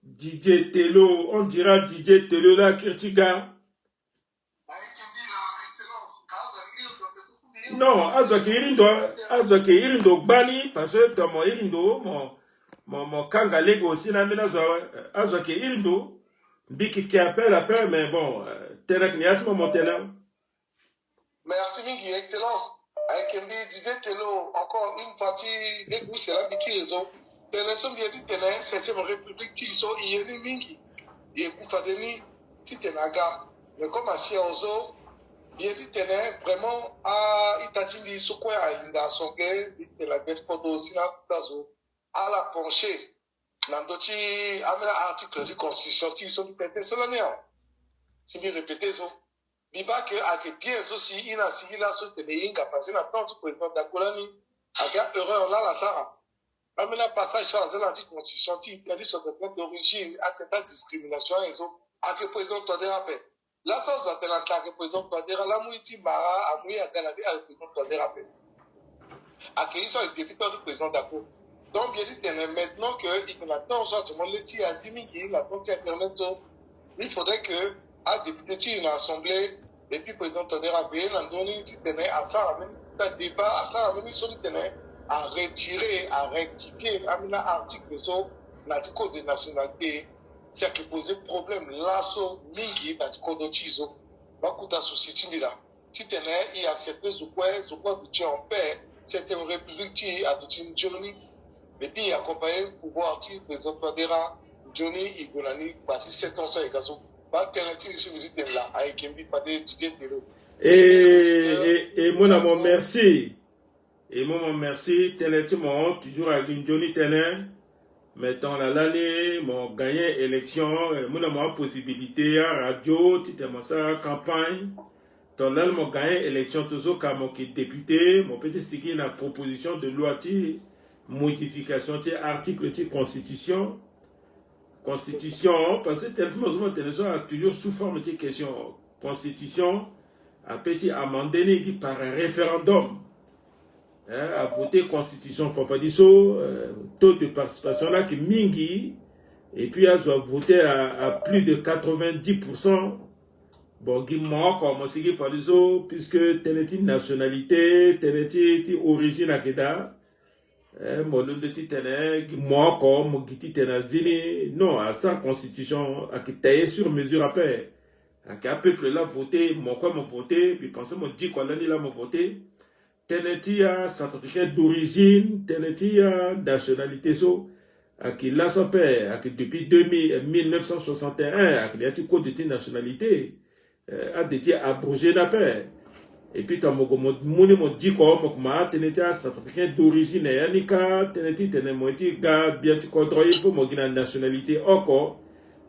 DJ Telo, on dira DJ Telo là, Kirtiga. Non, azo ki irindo bani, parce que dans mon irindo, mon kangalego aussi, na mina azo ki irindo. Biki qui appelle, mais bon, merci, Mingi, excellence. Avec Mbi, disait Telo, encore une partie, les goûts, c'est la Biki raison. Téléson bien dit, Téné, 7e République, Tiso, Yéni Mingi, et Koufadeni, Titenaga. Mais comme à Siaozo, bien dit, Téné, vraiment, à Itatindi, Soukoué, à Linda Songue, de la Betfodo, Sina Tazo, à la pencher. Nandoti amena article de constitution qui sont répétés solennellement. Si bien répété ça. Biba que avec bien aussi il a signé la sorte de l'inga passé la temps du président d'Akolani avec erreur là la Sarah. Amena passage sur la constitution qui a dit sur le plan d'origine à discrimination et ça avec le président Touadéra paix. La source de la avec le président Touadéra la mouiti mara a mouillé à Galadé avec le président Touadéra paix. Accueilli sur le député du président d'Ako. Donc, bien dit, maintenant qu'il attend, tout le monde le dit à Zimi, il a compté Internet, il faudrait que, à député, une assemblée, et puis président Todera Bé, l'andoni, tu tenais à ça, même, un débat, à ça, même, sur tenait à retirer, à rectifier, à un article de ça, l'article de nationalité, c'est qui posait problème, là, so, mingi, l'article de Tizo, va coûter à souci, là. Si tenais, il acceptait ce quoi, tu en paix, c'était une république qui a toute une journée, et puis accompagné le pouvoir, tu président Todera, Johnny, Igolani, parti 7 ans, ça, et gazo. Et mon amour, merci. Et mon merci, toujours avec Johnny Tenet. Mettons l'année, mon gagné élection, mon amour possibilité à radio, titellement ça, campagne. Ton là, mon gagné élection, toujours comme mon député, mon petit signé la proposition de loi, modification, article, constitution. Constitution, parce que tellement a toujours sous forme de question. Constitution, a petit amendé par un référendum. A voté Constitution Fafadiso, taux de participation là qui mingi, et puis a voté à plus de 90%. Bon, moi, comme c'est qui Fafadiso, puisque telle est une nationalité, telle est une origine à Keda. Moi comme non à sa constitution à qui taillé sur mesure à paix à qui peuple là voté mon quoi mon voté puis pensez mon dit quoi là mon voté tenetia centrafricain d'origine tenetia nationalité so à qui là son père à qui depuis 1961 à qui a tout code de nationalité a dédié abrogé la paix. Et puis, tu as dit que tu es centrafricain d'origine, tu es nationalité.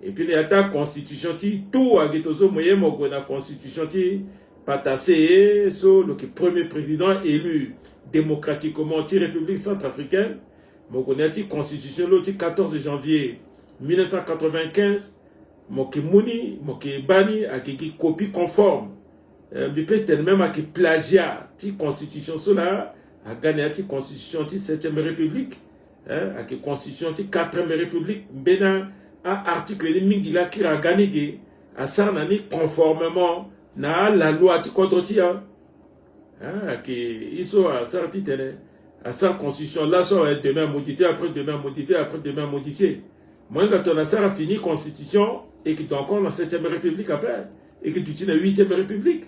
Et puis, il y a ta constitution, tout la constitution, patassé, sur le premier président élu démocratiquement, République centrafricaine. Il y a la constitution, le 14 janvier 1995, Bani, a une copie conforme. Peut-être même avec plagiat, la constitution cela a gagné la constitution de 7e République, avec la constitution de 4e République, ben article qui a gagné à ça conformément à la loi qui contre tia, qui sont à ça à sa constitution là ça demain modifié après demain modifié après demain modifié. Moi quand on a ça a fini constitution et qui est encore la 7e République après et que tu tiens la 8e République.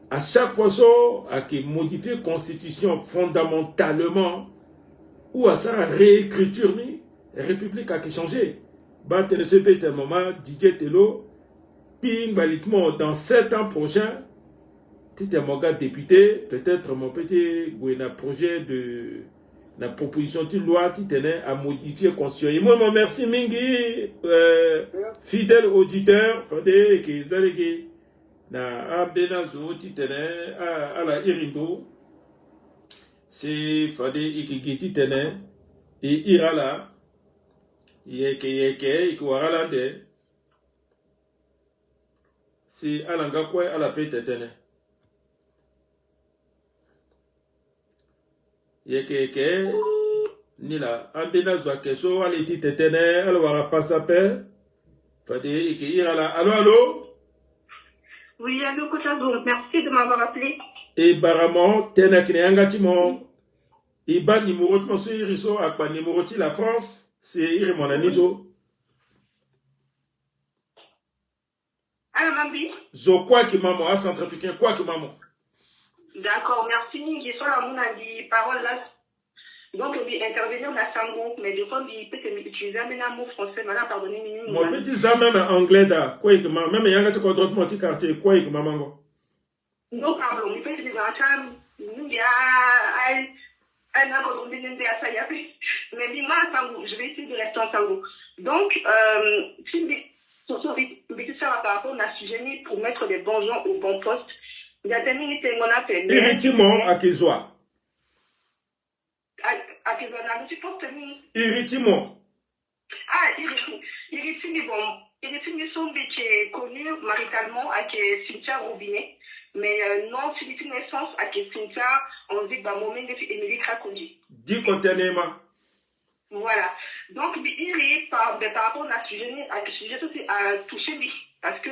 À chaque fois, à qui modifier la constitution fondamentalement, ou à sa réécriture, la République a changé. Didier Tello, puis dans 7 ans prochains, si tu es mon gars député, peut-être mon petit projet de la proposition de loi qui tenait à modifier la constitution. Et moi, merci Mingi, fidèle auditeur, Fadé, qui est allégué. Na abenazo titene à la irindo c'est fade ikigiti tene et irala yeke ikwara de c'est alanga quoi à la pete tene yeke ni la abenazo keso aliti tene alwara pasape fade iki irala allo Oui, allô, Kotado, merci de m'avoir appelé. Et Baramon, Tenakneangatimon, Iba numéro de monsieur Iriso, Akba numéro de la France, c'est Irimon Aniso. Alors, Mambi. Zo quoi qui maman, à centrafricain, quoi qui maman. D'accord, merci. Je suis là, mon dit parole là. Donc, je vais intervenir dans Sango, mais des fois, il peut utiliser un mot français, mais là, pardonnez-moi. Mon petit ça même en anglais, da, quoi que maman, même il y a un autre mon petit quartier, quoi que maman. Non, pardon, il peut utiliser un champ, il y a un autre mais dis-moi, Sango, je vais essayer de rester en Sango. Donc, si ça va par rapport à un sujet pour mettre les bons gens au bon poste, il y a des minutes qu'on appelle. Irritement à Kézoa. Irritement. Ah, irritement. Irritement, qui est connu maritalement avec Cynthia Robinet, mais non, Philippine naissance avec Cynthia, on dit, bah, moment de Émilie Krakondi. Dis contentement. Voilà. Donc, il par rapport à ce sujet, aussi à toucher, parce que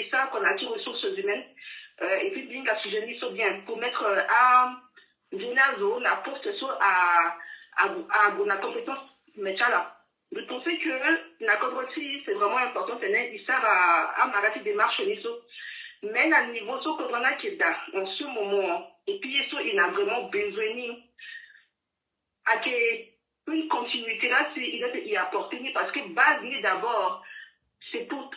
ça, qu'on a dit ressources humaines, et puis bien qu'à sujet so bien pour mettre à Ginazo la poste so à la compétence méchala. Je pensais que la coordination c'est vraiment important, c'est ils savent à marquer des démarches niso. Mais à niveau so coordination qui est là en ce moment et puis so il a vraiment besoin à que une continuité là c'est il doit y apporter parce que base d'abord c'est pour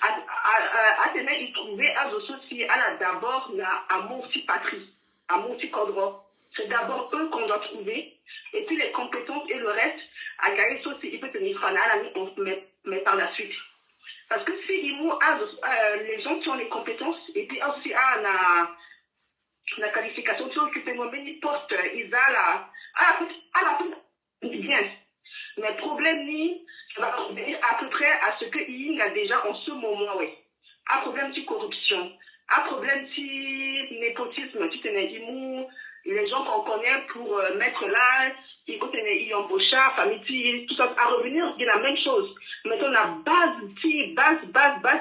Athéna y trouver à aussi à la d'abord à mon petit patrie, à mon petit cadre. C'est d'abord eux qu'on doit trouver et puis les compétences et le reste à gagner aussi il peut tenir fanal mais par la suite. Parce que si ils m'ont les gens qui ont les compétences et puis aussi à la qualification qui occupent les postes, ils à la bien. Mais le problème va revenir à peu près à ce que il a déjà en ce moment, oui. Un problème de corruption, un problème de népotisme, les gens qu'on connaît pour mettre là, ils embauchent, famille, tout ça, à revenir, c'est la même chose. Maintenant, la base,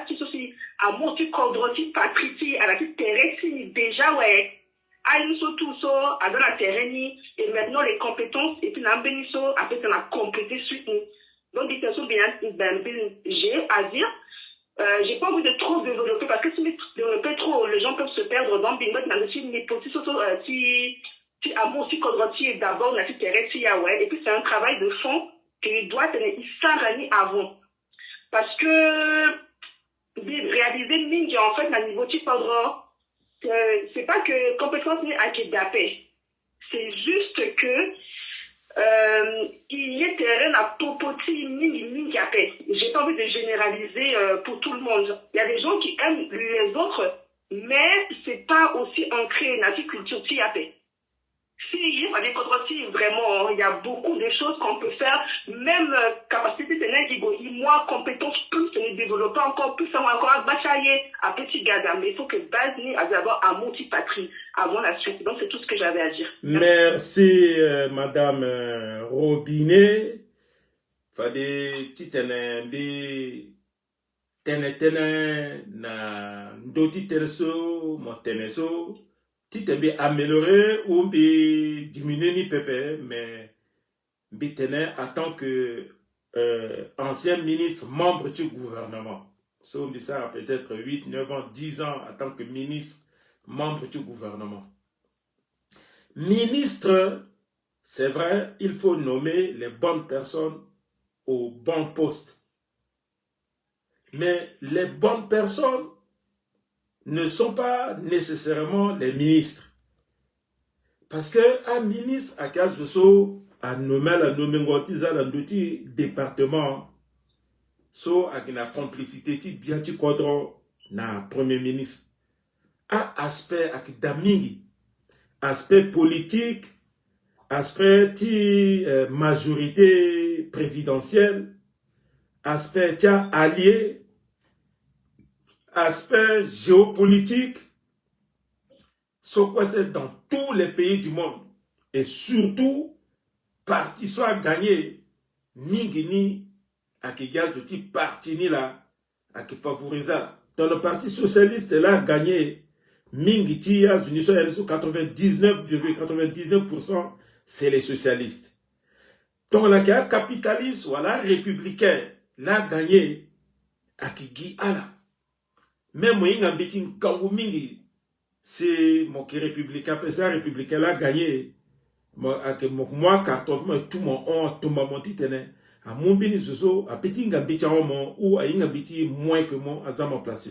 qui aussi, à mon petit cordon, patrie, à la petite terre, déjà, ouais. Aïe, tout ça, à dans la terre, et maintenant les compétences, et puis l'ambénisso, après, ça a complété suite. Donc, des personnes bien, j'ai à dire, j'ai pas envie de trop développer, parce que si je développer trop, les gens peuvent se perdre dans Bingo, dans le film, mais pour si à mon aussi, quadretier, d'abord, la petite terre, et puis c'est un travail de fond qu'il doit tenir, il s'en avant. Parce que, réaliser Ninja, en fait, à niveau type ordre, c'est pas que compétence n'est à kidnapper. C'est juste que il y a terrain à popoti mini-capé. J'ai pas envie de généraliser pour tout le monde. Il y a des gens qui aiment les autres, mais c'est pas aussi ancré dans la culture qui a fait. Si, vraiment, il y a beaucoup de choses qu'on peut faire, même capacité de moi, compétence plus se développer encore plus, encore batailler à petit gada, mais il faut que base ni à d'abord à multi-patrie avant la suite. Donc c'est tout ce que j'avais à dire. Merci Madame Robinet. Fade titene bi tene na ndoti terso moteneso. Tite bi améliorer ou bi diminuer ni pepe, mais bi tene en tant que ancien ministre, membre du gouvernement. So on dit ça peut-être 8, 9 ans, 10 ans en tant que ministre, membre du gouvernement. Ministre, c'est vrai, il faut nommer les bonnes personnes aux bons postes. Mais les bonnes personnes ne sont pas nécessairement les ministres. Parce qu'un ministre, à cas de so, a nommé la nomengotiza dans d'autres départements, so, avec une complicité, bien tu quadro, na premier ministre. Un aspect, avec d'amingi, aspect politique, aspect majorité présidentielle, aspect allié, aspect géopolitique, ce quoi c'est dans tous les pays du monde. Et surtout, parti soit gagné, Mingini, à qui gagne ce type parti ni là, à qui favorise. Dans le parti socialiste, là, gagné, Mingiti, à 99,99%, c'est les socialistes. Donc, la capitaliste, voilà, républicain, là, gagné, à qui gagne, même moi, il y c'est mon républicain, ça républicain là gagné. Moi, carton, tout mon titre, à mon bénéfice, à petit ngambiti ou à ingambiti moins que moi, à mon place.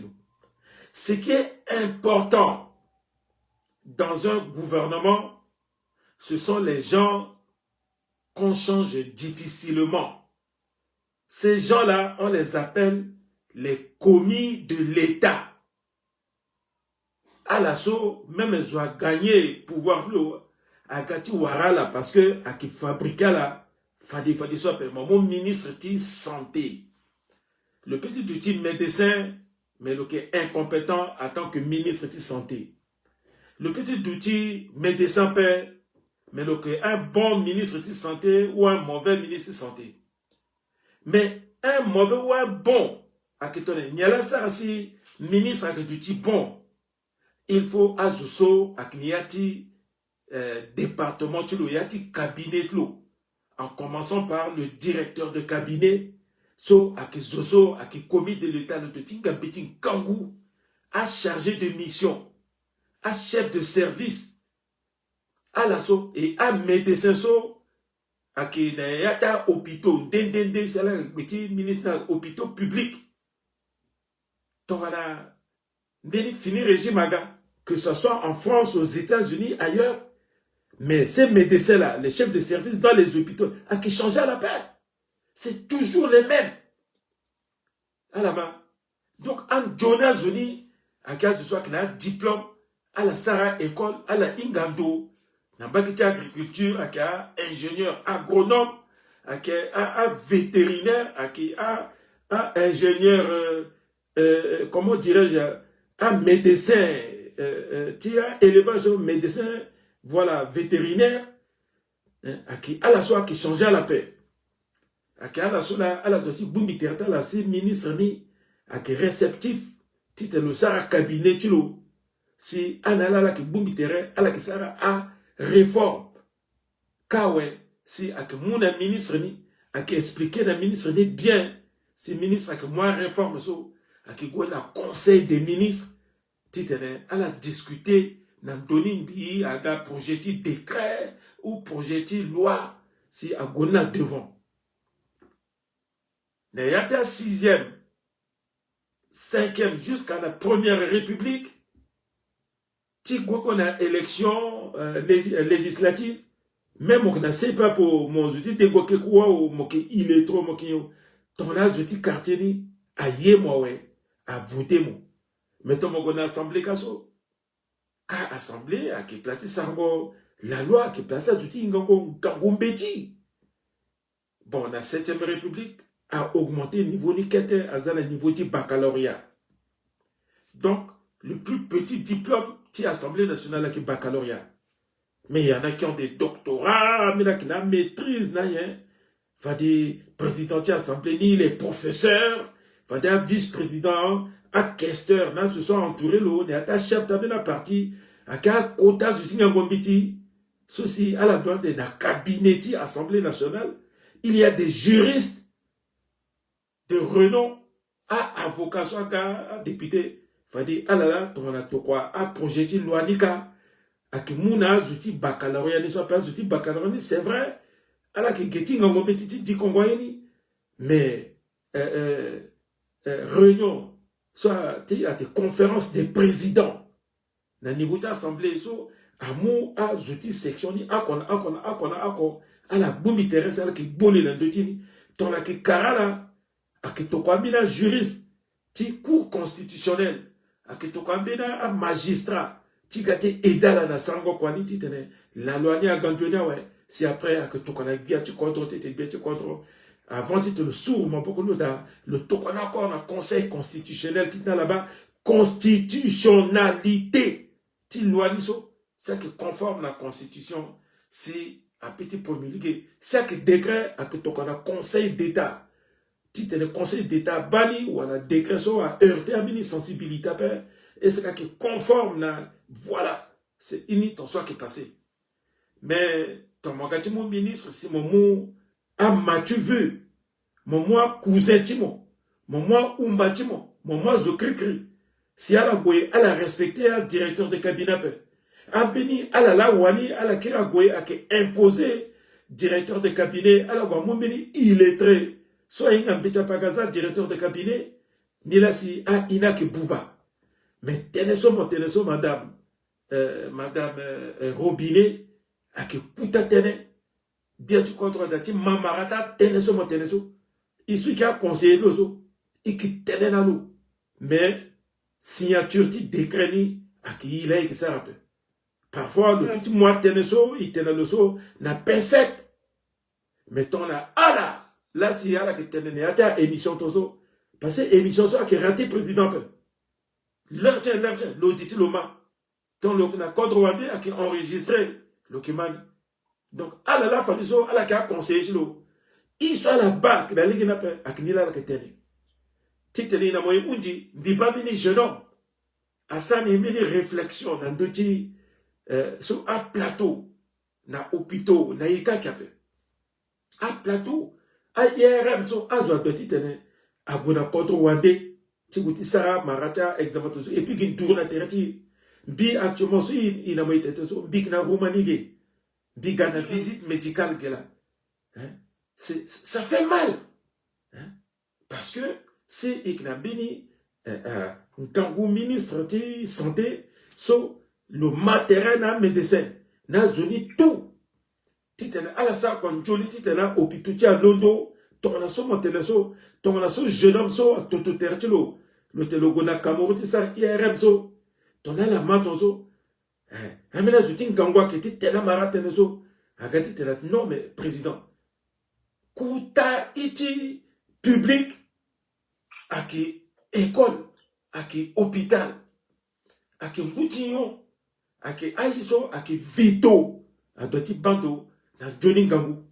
Ce qui est important dans un gouvernement, ce sont les gens qu'on change difficilement. Ces gens-là, on les appelle les commis de l'État. À l'assaut, même ils ont gagné pouvoir à Gati Warala parce que à qui fabriquait là, fadi soit mon ministre de santé. Le petit outil médecin, mais le qui est incompétent en tant que ministre de santé. Le petit outil médecin père, mais le qui est un bon ministre de santé ou un mauvais ministre de santé. Mais un mauvais ou un bon, à qui il y a là ça aussi, ministre à qui bon. il faut azuso akniati département tilo yati cabinet lo, en commençant par le directeur de cabinet, so aki zozo aki commis de l'état le tinga biting kangou, à chargé de mission, à chef de service, à l'assaut et à médecin so, à qui n'a hôpitaux, dendende, c'est là, petit ministre hôpitaux publics. Donc, voilà, fini régime, que ce soit en France, aux États-Unis, ailleurs. Mais ces médecins-là, les chefs de service dans les hôpitaux, à qui changent à la paix. C'est toujours les mêmes. À la main. Donc, en Jonas Zuni, à cas de soit qu'il a un diplôme, à la Sarah École, à la Ingando, dans la agriculture, à un ingénieur agronome, à un vétérinaire, à un ingénieur, comment dirais-je, un médecin, élevage, médecin, voilà, vétérinaire, à la soit qui changeait à la paix. À la soit, à la doté, boumi terta, la c'est ministre ni, à qui réceptif, titre le Sarah cabinet, tu l'as. Si anala qui boumi terre, à la qui sera à réforme. Kawe, si à que mon ministre ni, à qui expliquer la ministre ni bien, si ministre à que moi réforme, so, à qui go la conseil des ministres, titre, à la discuter, dans donner un à un projet de décret ou projet de loi, si à gona devant. Il y a la 6e, 5e, jusqu'à la première république, si on a élection législative, même on ne sait pas pour mon outil de quoi ou mon il est trop mon ton âge de quartier à y moi à voter moi. Mettons mon assemblée casso. Ka assemblée à qui place sango la loi qui place à outil ngango gangombeti. Bon, la 7e république a augmenté le niveau ni kete à le niveau du baccalauréat. Donc, le plus petit diplôme de l'Assemblée nationale qui est baccalauréat. Mais il y en a qui ont des doctorats, mais qui ont maîtrise, va dire président de l'Assemblée, ni les professeurs, va dire vice-président, à questeur, là, se sont entourés, là, à chef de la partie, à quel quota, je suis en gombiti, ceci, à la droite de la cabinet de l'Assemblée nationale, il y a des juristes de renom, à avocats, à députés, va dire, ah là là, ton a quoi, à projet de loi, nika, à qui mouna, zouti baccalauréat, ne soit pas zouti baccalauréat, c'est vrai, à la qui geti ngango petiti di kongoyeni, mais, réunion, soit, à des conférences des présidents, na niveau de l'Assemblée, so, à mou, à zouti section, à la boumi terrestre, à la qui bonne l'endotini, ton la qui karala, à qui tokwamina juriste, ti cour constitutionnel, à qui tokwamina un magistrat, ti gate edala na sango kwani ti tene, la loi ni a ganjonia, ouais, si après, à que tokana bien tu contrôles, bien tu contrôles, avant tu te le sourd, mon beaucoup le tokana encore un conseil constitutionnel, qui est là-bas, constitutionnalité, ti loi ni so, c'est que conforme la constitution, si, à petit promulgué, c'est que décret, à que tokana conseil d'état, titre le conseil d'état bani ou à la décrétion à heurter à mini sensibilité et c'est qui conforme là voilà c'est une ton soit qui est passé mais ton magati mon ministre si mon mot a matu vu mon moi cousin timo mon moi umba timo mon moi je cri si à la goye à la respecter un directeur de cabinet a béni à la wani à la kira goye à qui imposer directeur de cabinet à la mon béni il est très soit un pagaza, directeur de cabinet, ni là si a Inaki Bouba. Mais teneso, madame, madame Robinet, a que puta tene, bien tu contre dati, mamarata, teneso. Il suit qui a conseillé l'ozo, et qui tene na l'eau. Mais, signature ti décréni, a qui il a et qui ça rappelle. Parfois, le petit mois teneso, il tene l'ozo, na pincette. Mettons là, ah là! Là, s'il y a la qui a émission tozo, parce que émission ça qui raté président peu. Leur tien, l'audit l'oma. Donc, le code rwandais a qui enregistré le Kimani. Donc, à la fin du jour, à la qui a conseillé l'eau. Il soit la banque, la ligue n'a pas, à qui n'a la qui tene. Titeli n'a moyen undi, dit pas vini jeune homme. ça n'est une réflexion dans d'autres sur un plateau na hôpitaux na yika kape un plateau a IRM so azwa petit tene abona contre wande tikuti sara marata examen et puis qui tourne la terre bi actuellement so il a moité so bi na romanige bi gana visite médicale que là hein ça fait mal hein parce que c'est iknabini un kangou ministre de santé so le matériel na médecin na zoni tout titana ala sa kon joli titana hôpital ti a Londo ton na so montene so ton na so jeune homme so toto tertilo le telogo na Cameroun ti sa IRM so ton na la maton so amena zutin kangwa ki titana maratene so agati tena non mais président kuta iti public aki école aki hôpital aki mutillon aki aiso aki vito adoti bando na Johnny Ngangu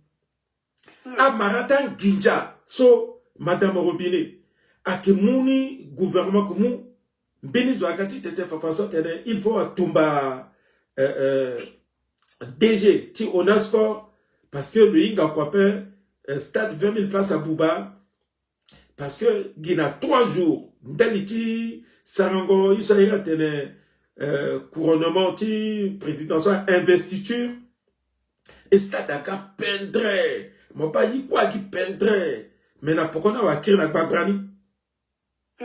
a maratan ginja so madame Robinet aki muni gouvernement kumu beni zo akati tete fafaso tene il faut atumba DG ti Onasport parce que le Inga Kwape stade 20 000 places à Bouba parce que il a 3 jours d'aliti Sarango il s'agit de couronnement ti présidentiel investiture et stade aka pendre mon pas y quoi qui pendre mais na pourquoi na wakir na babrani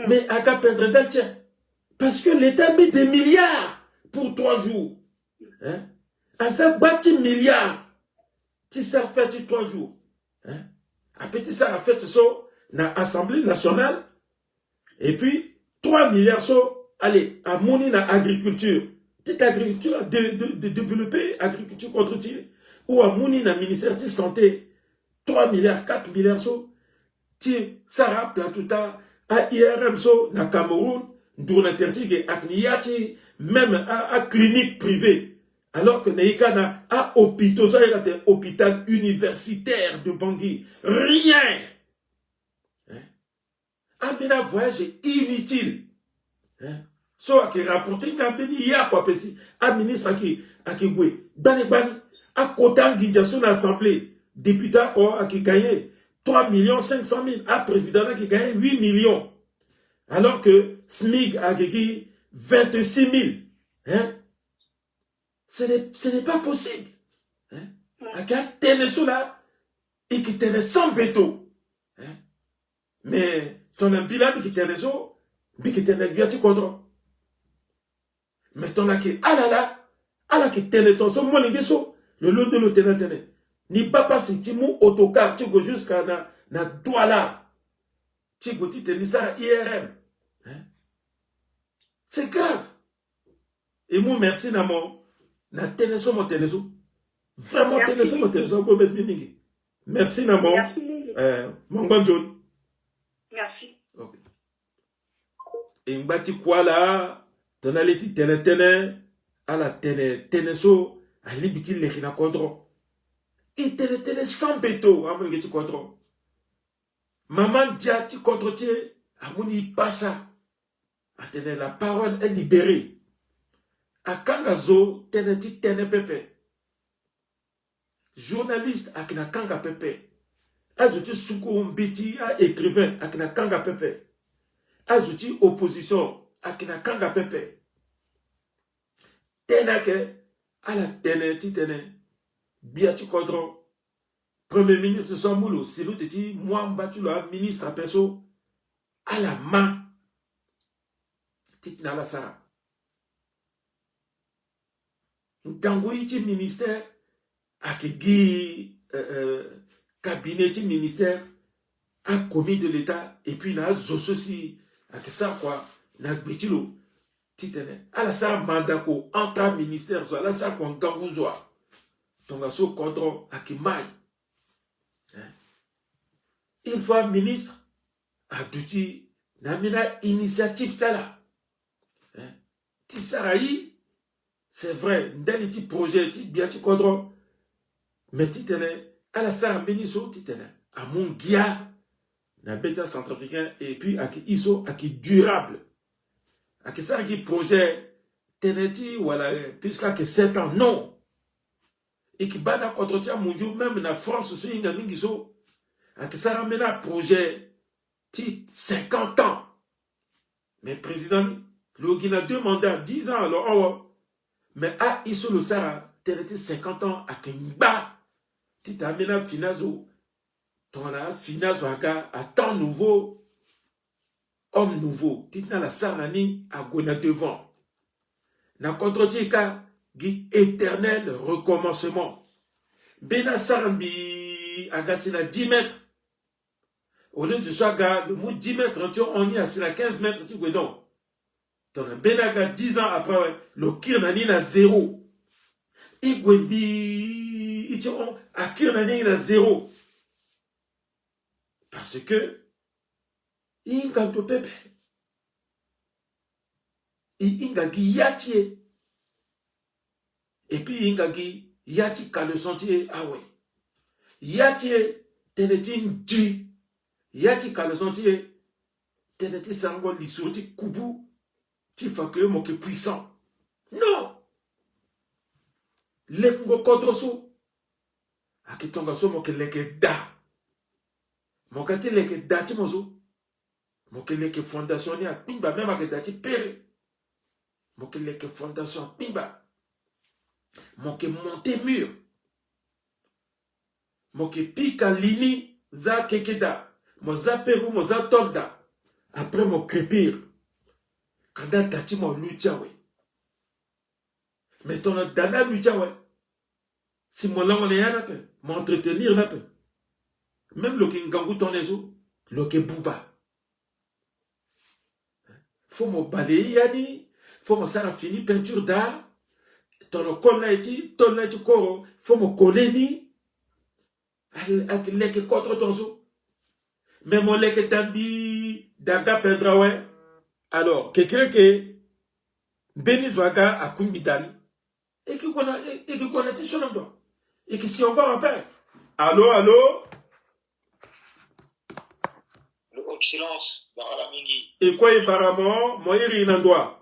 mais aka pendre d'altien parce que l'État met des milliards pour 3 jours hein à ça bâti milliards ti ça fait 3 jours hein à petit ça a fait so na Assemblée nationale et puis 3 milliards so allez à moni na agriculture petite agriculture de développer agriculture contre tir ou à moni na ministère de santé 3 milliards 4 milliards so ti Sarah Platuta à IRM so na Cameroun d'où interdict akniati même à clinique privée alors que Neika na à hôpital ça a été hôpital universitaire de Bangui rien hein? Un voyage inutile hein? So qui rapporté n'a béni hier quoi pesi un ministre qui goué bani à Kotan Guindiason assemblée député quoi qui gagné 3 500 000 à président qui gagné 8 millions alors que SMIC a gagné 26 000 hein ce n'est pas possible hein à tenir cela et qui tenait sans béton hein mais ton bilan qui tenait ça qui tenait bien tu comprends mais ton a qui ala qui tenait ton son mon so le lot de l'hôtel tenait ni pas si tu mou autocar tu go jusqu'à na Douala tu go tu tenais ça IRM hein c'est grave et moi merci na mon na tenais so mon tenais so vraiment tenais so mon tenais so go bet mingi merci na mon mon bon John merci okay. Et mbati kwa la tonaleti tene à la tene so à libiti lekina kodro et tene sans béto avant que tu kodro maman dia ti kodro ti amuni passa a tene la parole est libérée a kangazo tene ti tene pepe journaliste akina kanga pepe azuti suku mbiti a écrivain akina kanga pepe azuti opposition akina kanga pepe tenake ala tene ti tene biati kodro premier ministre Samoulo c'est l'autre dit moi mbatu le ministre apeso à la main titna la sara ntangoyi ti ministère akigi cabinet ti ministère a commis de l'État et puis na zososi ak ça quoi na gbetilo titene ala sa mandako entre ministère zo ala sa kon kanguzo tonga so kodro akimai une fois ministre a duti na mina initiative tala ti sarayi c'est vrai ndeli ti projet ti biati kodro mais titene ala sa meniso titene a mon gia na beta centrafricain et puis aki iso aki durable À que ça, un projet, teneti, voilà, puisqu'à que 7 ans, non. Et qui bat contre mon jour, même en France, ce sont des gens à que ça ramène un projet, 50 ans. Mais président, il a 2 mandats, 10 ans, alors, oh, mais à Issou le Sahara, teneti 50 ans, à Kengba, tu t'amènes à Finazo, ton a Finazo à temps nouveau, homme nouveau, tu t'as la Sarnani à Gona devant. Na contre-tika, guide éternel recommencement. Bena Sarambi, à 10 mètres. Au lieu de ce gars, le mot 10 mètres, on y a 15 mètres, tu vois donc. Ton Benaga 10 ans après, le Kirnani na 0. Igwebi, à Kirnani na 0. Parce que, il y a un pepe. Il y a yati. Et puis il y a yati ka le sentier, ah ouais. Yati, tenetin di. Yati ka le sentier, tenetin sango lisurti kubu. Tu fais que mon puissant. Non! Lekungo kodroso. Akitonga so mo ke leke da. Mo kati leke da ti mozo. Mo ke leke fondation ni a pimba même a ke da ti pere. Mo ke leke fondation pimba. Mo ke monte mur. Mo ke pika lini za kekeda. Mo za peru mo za tolda. Après mo crépir. Quand tu as lucha, mais ton dana lucha, si mon langue est un peu, m'entretenir un peu. Même le kingangu ton ezo, le ke bouba. Faut me balayer, yani, faut me faire fini peinture d'art. Ton koro, faut me coller ni. Avec les contre ton zo. Mais mon leke tambi, daga peindra, ouais. Alors, quelqu'un qui béni Zouaga à Kumbidali et qui connaît son nom et qui s'y encore rappelle. Allô, allô? Le excellence, Baramingi. Et quoi, apparemment, moi, il y a un doigt.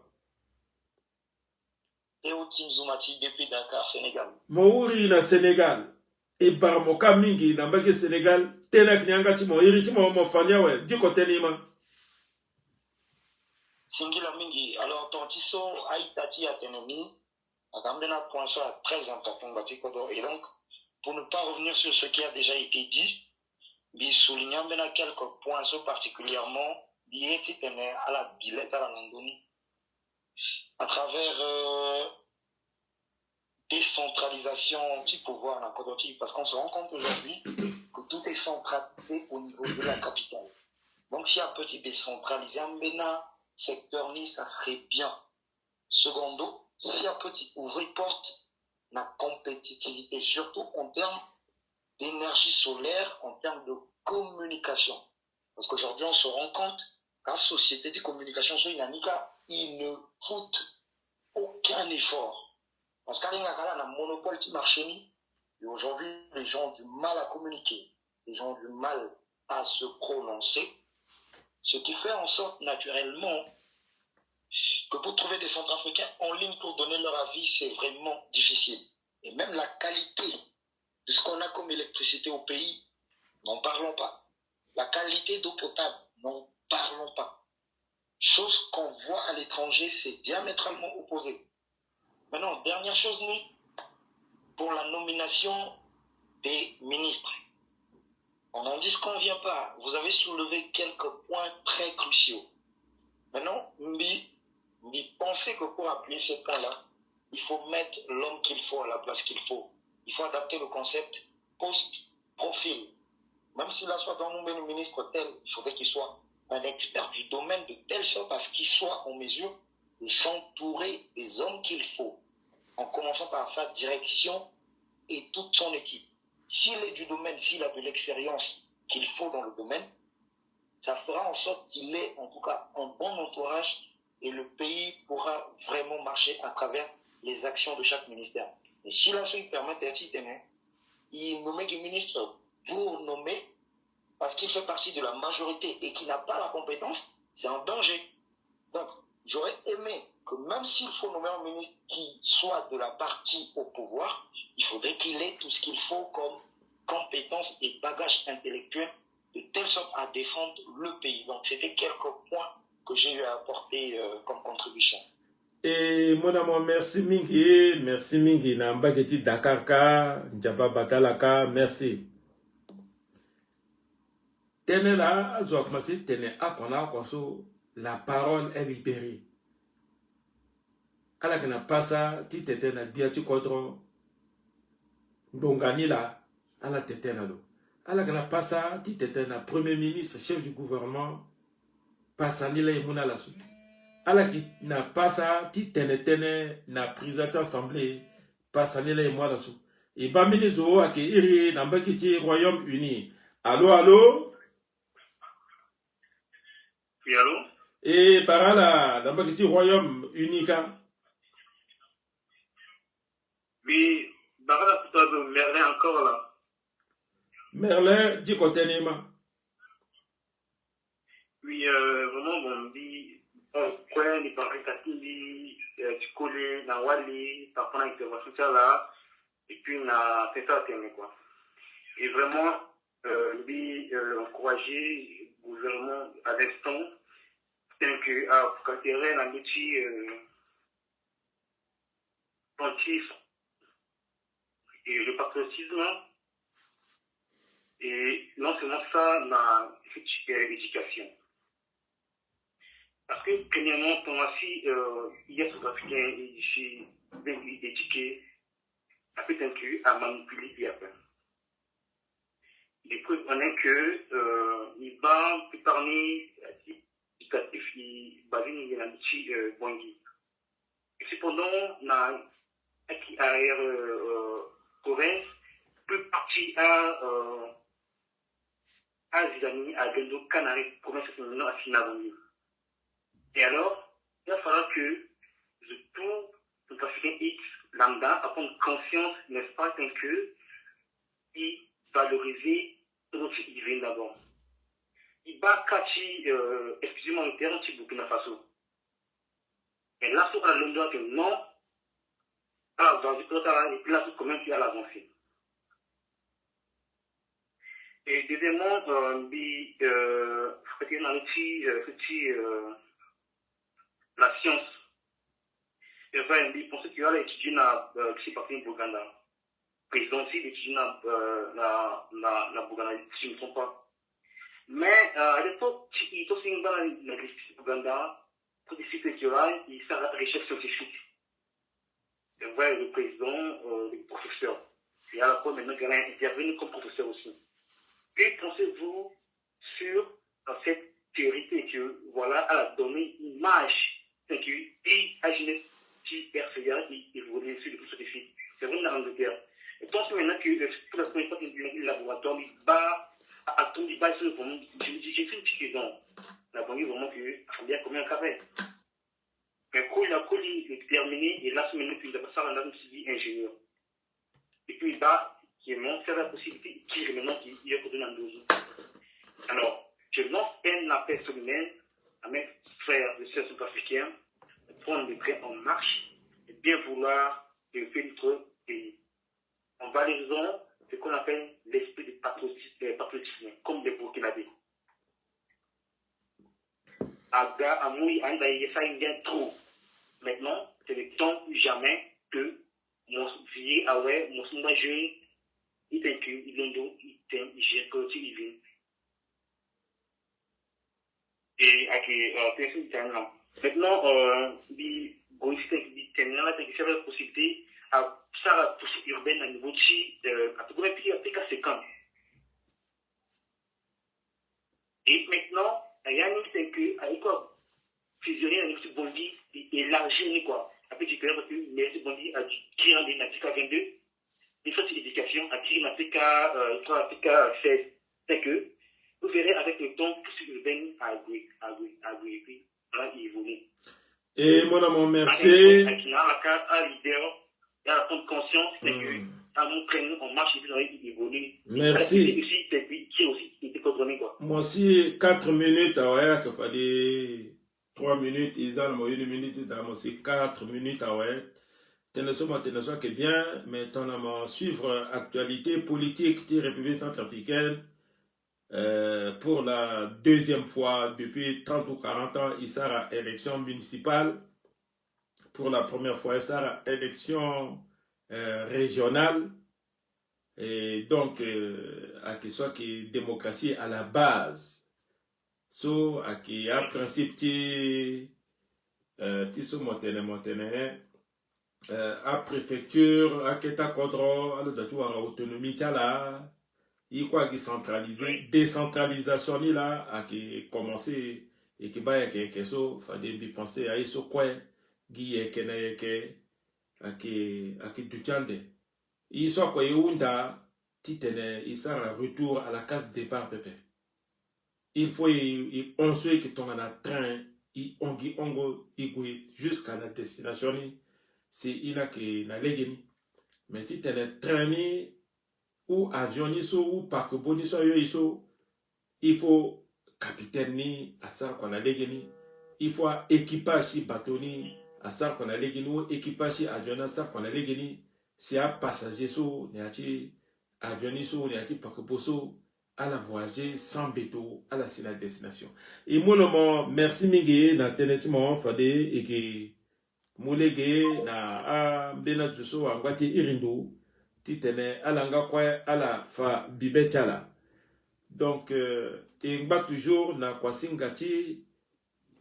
Et au Tim Zoumati depuis Dakar, Sénégal. Moi, il y a un Sénégal. Et Baramoka Mingi, dans le Sénégal, Tenak Nyangati, moi, il y a un Fania, ouais, du côté Nima. Singila Mingi, alors ton tiso Aïtati Atenemi, a point ça très important, et donc, pour ne pas revenir sur ce qui a déjà été dit, mais soulignant maintenant quelques points particulièrement liés à la billette à la Landoni, à travers décentralisation du pouvoir dans Kodoti, parce qu'on se rend compte aujourd'hui que tout est centralisé au niveau de la capitale. Donc, si un petit décentralisé en Bénin, secteur ni, ça serait bien. Secondo, si un petit ouvrir porte la compétitivité, surtout en termes d'énergie solaire, en termes de communication. Parce qu'aujourd'hui, on se rend compte qu'à société de communication sur Inanika, ils ne foutent aucun effort. Parce qu'à l'Inaka, on a un monopole qui marche et aujourd'hui, les gens ont du mal à communiquer, les gens ont du mal à se prononcer. Ce qui fait en sorte naturellement que pour trouver des Centrafricains en ligne pour donner leur avis, c'est vraiment difficile. Et même la qualité de ce qu'on a comme électricité au pays, n'en parlons pas. La qualité d'eau potable, n'en parlons pas. Chose qu'on voit à l'étranger, c'est diamétralement opposé. Maintenant, dernière chose, pour la nomination des ministres. On n'en dit ce qu'on ne vient pas. Vous avez soulevé quelques points très cruciaux. Maintenant, pensez que pour appuyer ces points-là, il faut mettre l'homme qu'il faut à la place qu'il faut. Il faut adapter le concept post-profil. Même s'il a soit dans le ministre tel, il faudrait qu'il soit un expert du domaine de telle sorte à ce qu'il soit en mesure de s'entourer des hommes qu'il faut. En commençant par sa direction et toute son équipe. S'il est du domaine, s'il a de l'expérience qu'il faut dans le domaine, ça fera en sorte qu'il ait en tout cas un bon entourage et le pays pourra vraiment marcher à travers les actions de chaque ministère. Et si la suite permet d'être il nomme des ministres pour nommer, parce qu'il fait partie de la majorité et qu'il n'a pas la compétence, c'est un danger. Donc, j'aurais aimé que même s'il faut nommer un ministre qui soit de la partie au pouvoir, il faudrait qu'il ait tout ce qu'il faut comme compétences et bagages intellectuels de telle sorte à défendre le pays. Donc c'était quelques points que j'ai eu à apporter comme contribution. Et mon amour, merci Mingi, Nambageti Dakarka, Ndjaba Batalaka, merci. Tenez là, tenez à la parole est libérée. Alors que n'a pas ça, tu t'étais na biati contre Dongani là, à la tête là. Alors que n'a pas ça, tu t'étais na premier ministre, chef du gouvernement, passani là et mouna la suite. Alors que n'a pas ça, tu t'étais na président d'assemblée, passani là et moi la suite. Et bamini zo ake iri nambakiti Royaume-Uni. Allô, allô? Oui, allô? Et par là, nambakiti Royaume-Uni quand? Oui, Barala plutôt de Merlin encore là. Merlin, dit côté Nema. Oui, vraiment, bon, dit, quoi, les parents qui tu collé, na Wali, par contre, intervention là, et puis, na fait ça, quoi. Et vraiment, lui, encourager le gouvernement à l'instant, tel que, à considérer la métier, pontif, et le patriotisme, et non seulement ça, l'éducation. Parce que, premièrement, pour moi, si il y a des Africains ici, bien éduqués, après, à manipuler, puis après. Les preuves en est que, il va, parmi les éducatifs, il va venir dans le Bangui. Et cependant, dans la province, peut partir à Zidani, à Gendo, Canary, province à Sinaboni. Et alors, il va falloir que tout le Africain X, lambda, a prendre conscience, n'est-ce pas, que il valoriser tout ce qui vient d'abord. Il va catcher, excusez-moi, le terrain de Burkina Faso. Mais là, sur la Londres, que non, alors, dans le total, et puis là, tout quand même, il y a l'avancée. Et deuxièmement, la science. Et enfin, pour ceux qui ont étudié dans le Bouganda, président aussi d'étudier dans le Bouganda, si je ne me trompe pas. Mais à l'époque, il est aussi dans le Bouganda, pour des sites électoraux, il sert à la recherche scientifique. Et voilà le président, le professeur. Et à la fois, maintenant, il est intervenu comme professeur aussi. Que pensez-vous sur cette théorie que, voilà, elle a donné une image que, et à jeunesse qui persévère et évolue sur le plus scientifique. C'est vraiment en Angleterre. Et pensez maintenant que, pour la première fois qu'il y a un laboratoire, il va à tout le bas sur le monde. Je me dis, j'ai fait une petite question. La banque, vraiment, que, il faut bien combien de carrés. Mais quand il a terminé, et là, c'est maintenant qu'il a passé à la civil ingénieur. Et puis, là, qui montre la possibilité, qui est maintenant qui est redonné en 12 ans. Alors, je lance un appel solennel à mes frères et sœurs sud-africains de prendre le train en marche et bien vouloir faire notre pays. En valorisant ce qu'on appelle l'esprit de patriotisme, comme les Burkinabés. Aga, Amoui, Andaï, ça il vient trop. Maintenant, c'est le temps ou jamais que mon vieil, mon sondage jeune, il est inclus, il est j'ai côté, il vient. Et avec maintenant, il y a la possibilité à ça la possibilité urbaine à niveau de à tout le pays à 50. Et maintenant, il y a une c'est que avec quoi fusionner avec ce bondi et élargir quoi. Après du cœur parce que mais ce bondi a créé un Natica 22. Il faut cette éducation à tirer Natica 16. C'est que vous verrez avec le temps que ce urbain a puis là il évolue. Et mon amour, merci. Il y a leader, il y a la prendre conscience, c'est que à mon prénom, on marche et puis il évolue. Merci. Qui aussi été contrôlé quoi. Moi aussi, 4 minutes, ouais, qu'il fallait 3 minutes, ils ont 1 minute, dans 4 minutes, ah ouais. Tenez-vous que bien, mais on a suivre actualité politique de la République centrafricaine pour la deuxième fois depuis 30 ou 40 ans, il sera élection municipale. Pour la première fois, il sera élection régionale. Et donc, à que soit que démocratie à la base. So, à qui a principe ti so montene à préfecture à keta kodro à l'autre à autonomie là il quoi qui centralisé décentralisation ni là à qui commencer et qui ba que so fa de penser à isso quoi qui est que à qui du tande il soit quoi unda titene il sera retour à la case départ pépé. Il faut on sait que ton a train ongo jusqu'à la destination c'est il a que la légeni mais tu t'es train ou avion ou paquebot il faut capitaine ni à ça qu'on a légeni il faut équipage bateau ni à ça qu'on a légeni ou équipage avion à ça qu'on a légeni si un passager so ni avion ni paquebot à la voyager sans béto à la destination. Et moi, merci migué na tenetima fade et que moulege na a benatsuso angwate irindo titene alanga kwa ala fa bibetala. Donc et ngba toujours na kwasingati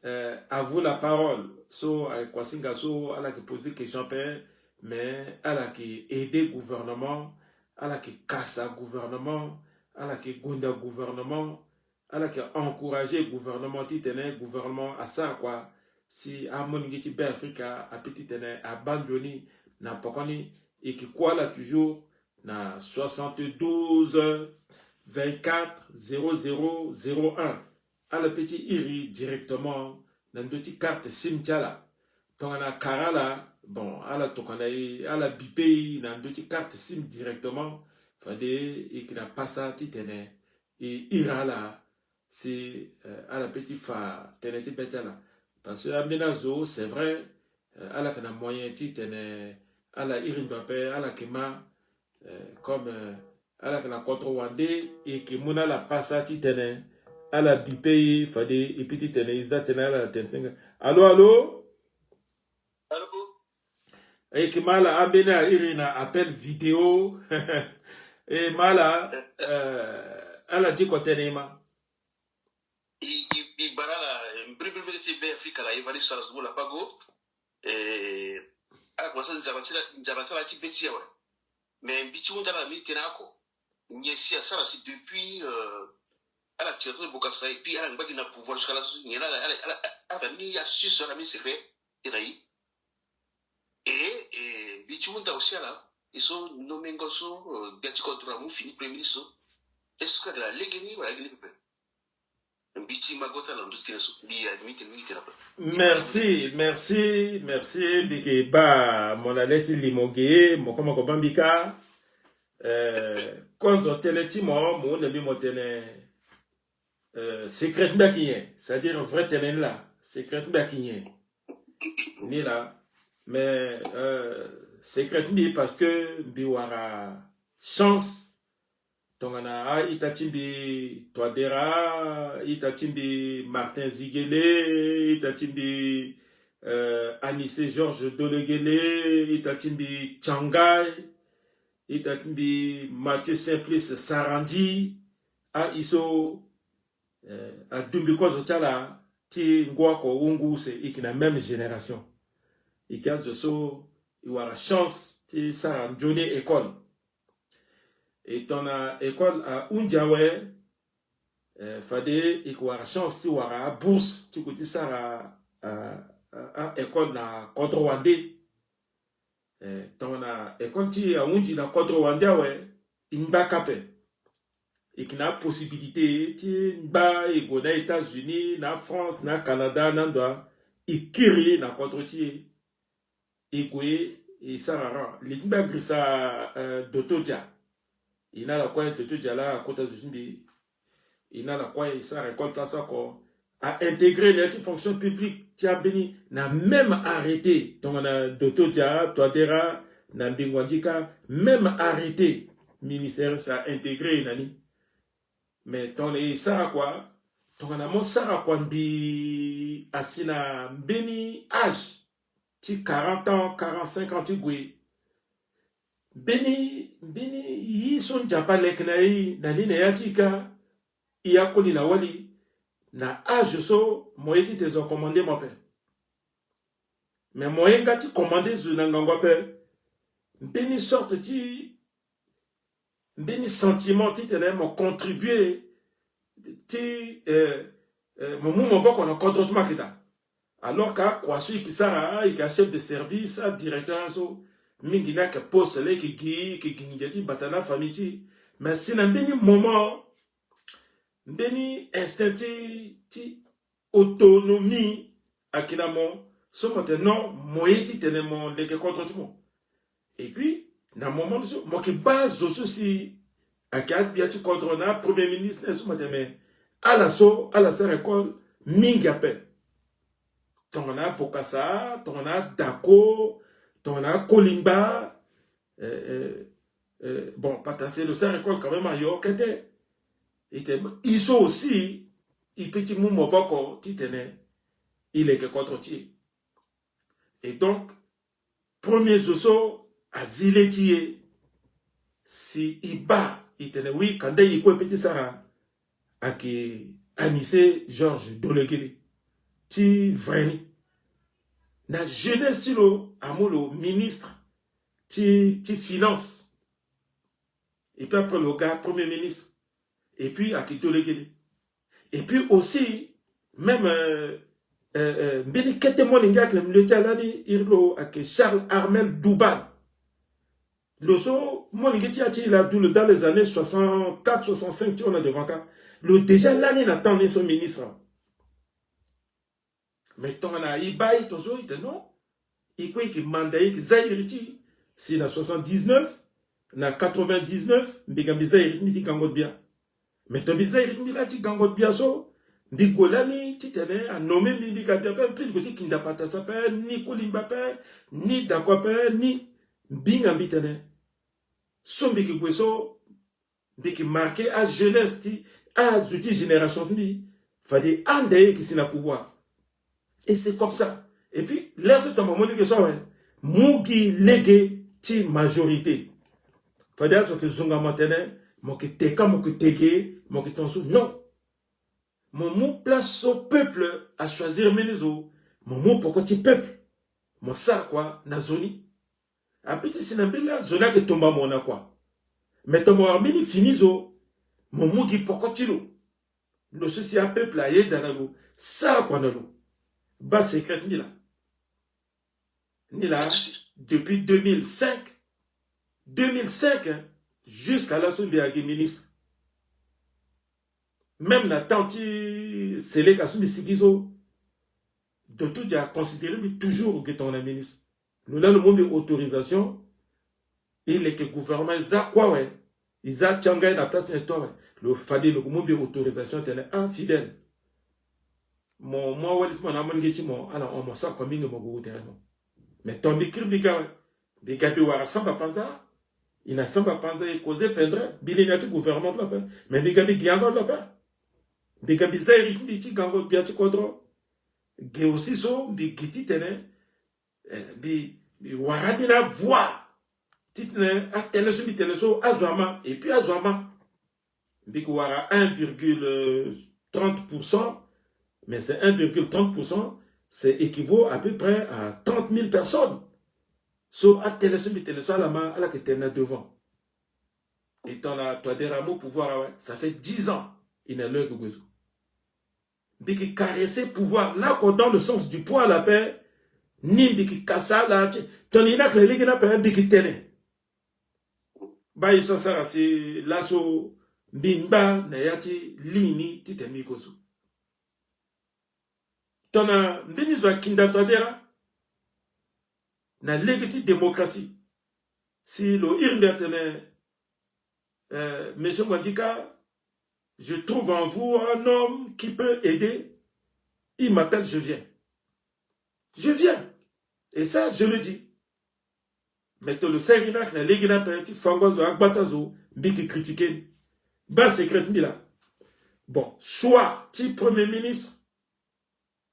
à vous la parole. So kwasinga so ala qui poser question père mais ala qui aider gouvernement, ala qui casse gouvernement à la qui gonda gouvernement, à la qui encourager gouvernement titene gouvernement à ça quoi si à mon ngiti be Africa à petit tene abandonné na pokoni et qui quoi là toujours na 72 24 00 01 à la petit iri directement dans deux carte simtiala ton na karala bon à la tokana à la bipei dans deux carte sim directement fade et qui n'a pas ça titene et ira là c'est à la petite fa tenete betala parce que amenazo c'est vrai à la kana moyen titene à la irimbape à la kema comme à la kana contre wande et qui mona la passa titene à la bipei fade et petit tene izatena la tensenga allo et qui mala amena irina appel vidéo et mala à la dit côté nema i barala mbrimbri ti be Afrika la ivali salas bola pago ala kwa sasa nzaratila ti beti yawe mais mbichi unda la mi tenako nyesi sala si depuis ala tirato de Bokassa et puis ala ngaki na pouvoir jusqu'à la nyela ala mi ya sur la mi secret tirayi et mbichi unda aussi ala ils sont nommés gosso gati contre mu fini premier ministre est-ce que la légeni ou la légeni peut merci bike ba mon aleti limoge mokoma ko bambika konzo teleti mo ne bi motene secret ndakiye c'est-à-dire vrai tenen là secret ndakiye ni là mais secret ni parce que biwara chance tongana itachimbi Toadera, itachimbi Martin Ziguele, itachimbi Anissé Georges Doleguele, itachimbi Changai, itachimbi Mathieu Simplice Sarandi, iso a Dumbiko Zotala, ti Ngwako Ungu, c'est la même génération. Il y a la chance, ti Sarandjone école. Et ton école à Undiawe, fade et quoi chance tu auras bourse tu côté ça à école na Kodrowande ton école tu à Undi na Kodrowande ouais imba capé et qui n'a possibilité tu ba et go na États-Unis na France na Canada na doit ikiri na Kodrotier et quoi et ça rara l'imba grisa dotodia il n'a la quoi de tout là à côté de Zumbi il n'a la quoi ça récolte ça quoi à intégrer les fonctions publiques, tu as béni, n'a même arrêté, donc on a Doto Dia, Toadera, Nambingwandika, même arrêté, ministère, ça a intégré, nani. Mais ton et ça quoi, ton on a mon Sarah Kwanbi, asina béni âge, tu 40 ans, 45 ans, tu goué. Béni, yi son japa leknaï, nani ne yatika, iya koni na wali, na âge so, moi ti te ont commandé mon père. Mais moi nga ti commandé zunangangwa père. Béni sorte ti, béni sentiment ti te m'ont contribué, ti, mon bon qu'on a contre kita. Alors qu'à quoi celui qui sera, il chef de service, directeur so, mingina que poste là qui batana famille, mais c'est un béni moment, béni instinct ti autonomie à kinamo, ce maintenant moi ti tenemo de que contre tout. Et puis dans le moment de moi qui base aussi à quatre biati contre na premier ministre ce matin mais à la sa école mingape. Ton a Bokassa, ton a Dako, ton a Kolimba, bon, Patassé, le sa école quand même à York était. Ils sont aussi, ils petit moumou boko, titene, il est que contre ti. Et donc, premier zoso, à Ziletier, si il bat, il tenait, oui, quand il y a petit Sarah, à qui Anissé Georges Dolegeli. Ti vreni. Na jeunesse ti lo, amolo ministre, ti finance. Et puis après le gars, premier ministre. Et puis à qui Dolegeli. Et puis aussi, même, beni kete mo lingak le mletalani, irlo, à Charles Armel Douban. Le so, mo lingeti a ti la doule dans les années 64, 65, on a devant cas. Le déjà l'année n'attend ni son ministre. Mais ton a ibaï toujours il te non il quoi qui mandaï qui zaïriti si na 79 na 99 mbigambi zaïriti ti gangot bien mais ton zaïriti là ti gangot bien so bigolani ti tene a nommé mbika de pe plus que ti ndapata sa pe ni Kolimba pe ni Dakwa pe ni bingambi tene so mbiki gweso mbiki marqué à jeunesse ti à outil génération ni fadi ande qui c'est na pouvoir. Et c'est comme ça. Et puis, là, c'est un moment de ça, Mugi légué, ti majorité. Fadea, ce que Zunga Matene, mon que teka, mon que tege, mon que tonso. Non. Mon mot place au peuple à choisir Ménézo. Mon mot pourquoi tu peuple. Mon ça, quoi, Nazoni. A petit sinambela, zona que tomba mon quoi. Mais ton mot armini finizo. Mon mugi pourquoi tu l'eau. Le souci à peuple à yé dans l'eau. Ça, quoi, dans l'eau. Bas secret ni là depuis 2005 hein, jusqu'à la son de ministre même la tante c'est les cas de Sigizo de tout a considéré mais toujours que ton ministre nous là le monde de autorisation il est que gouvernement za quoi ouais ils a tchanga la place et toi le fallait le monde de autorisation était infidèle. Moi, alors on me sent comme une mogo derrière. Mais ton écrit, des gars de Warasamba Panza, il n'a pas Panza et causé peindre, bilinati gouvernement de la paix. Mais des gars qui ont la paix. Des gars qui ont dit gango biati kodro. Gé aussi so, des giti tene, des Warabina voix. Titne, à teleso, biteleso, azouama, et puis azouama. Des Wara 1,30%. Mais c'est 1,30%, c'est équivaut à peu près à 30 000 personnes. So, à téléso, la main, à la que t'es devant. Et t'en as, toi, des rameaux pouvoir, ça fait 10 ans, il n'a l'heure que vous. Mais qui caresser pouvoir, là, quand dans le sens du poids à la paix, ni qui cassa, là, ton ina que les gens n'ont qui tenait. Bah, il ça, c'est l'asso, bimba, nayati, lini, titemikosu. Tona mbini zwa kinda twadera na légitime démocratie si le irndertene monsieur Mwandika je trouve en vous un homme qui peut aider il m'appelle, je viens. Je viens. Et ça, je le dis. Mais le Séguinac, le Léguinac, le Fangozo, Agbatazo, Biki critiqué. Bas secret, là. Bon, choix, ti premier ministre,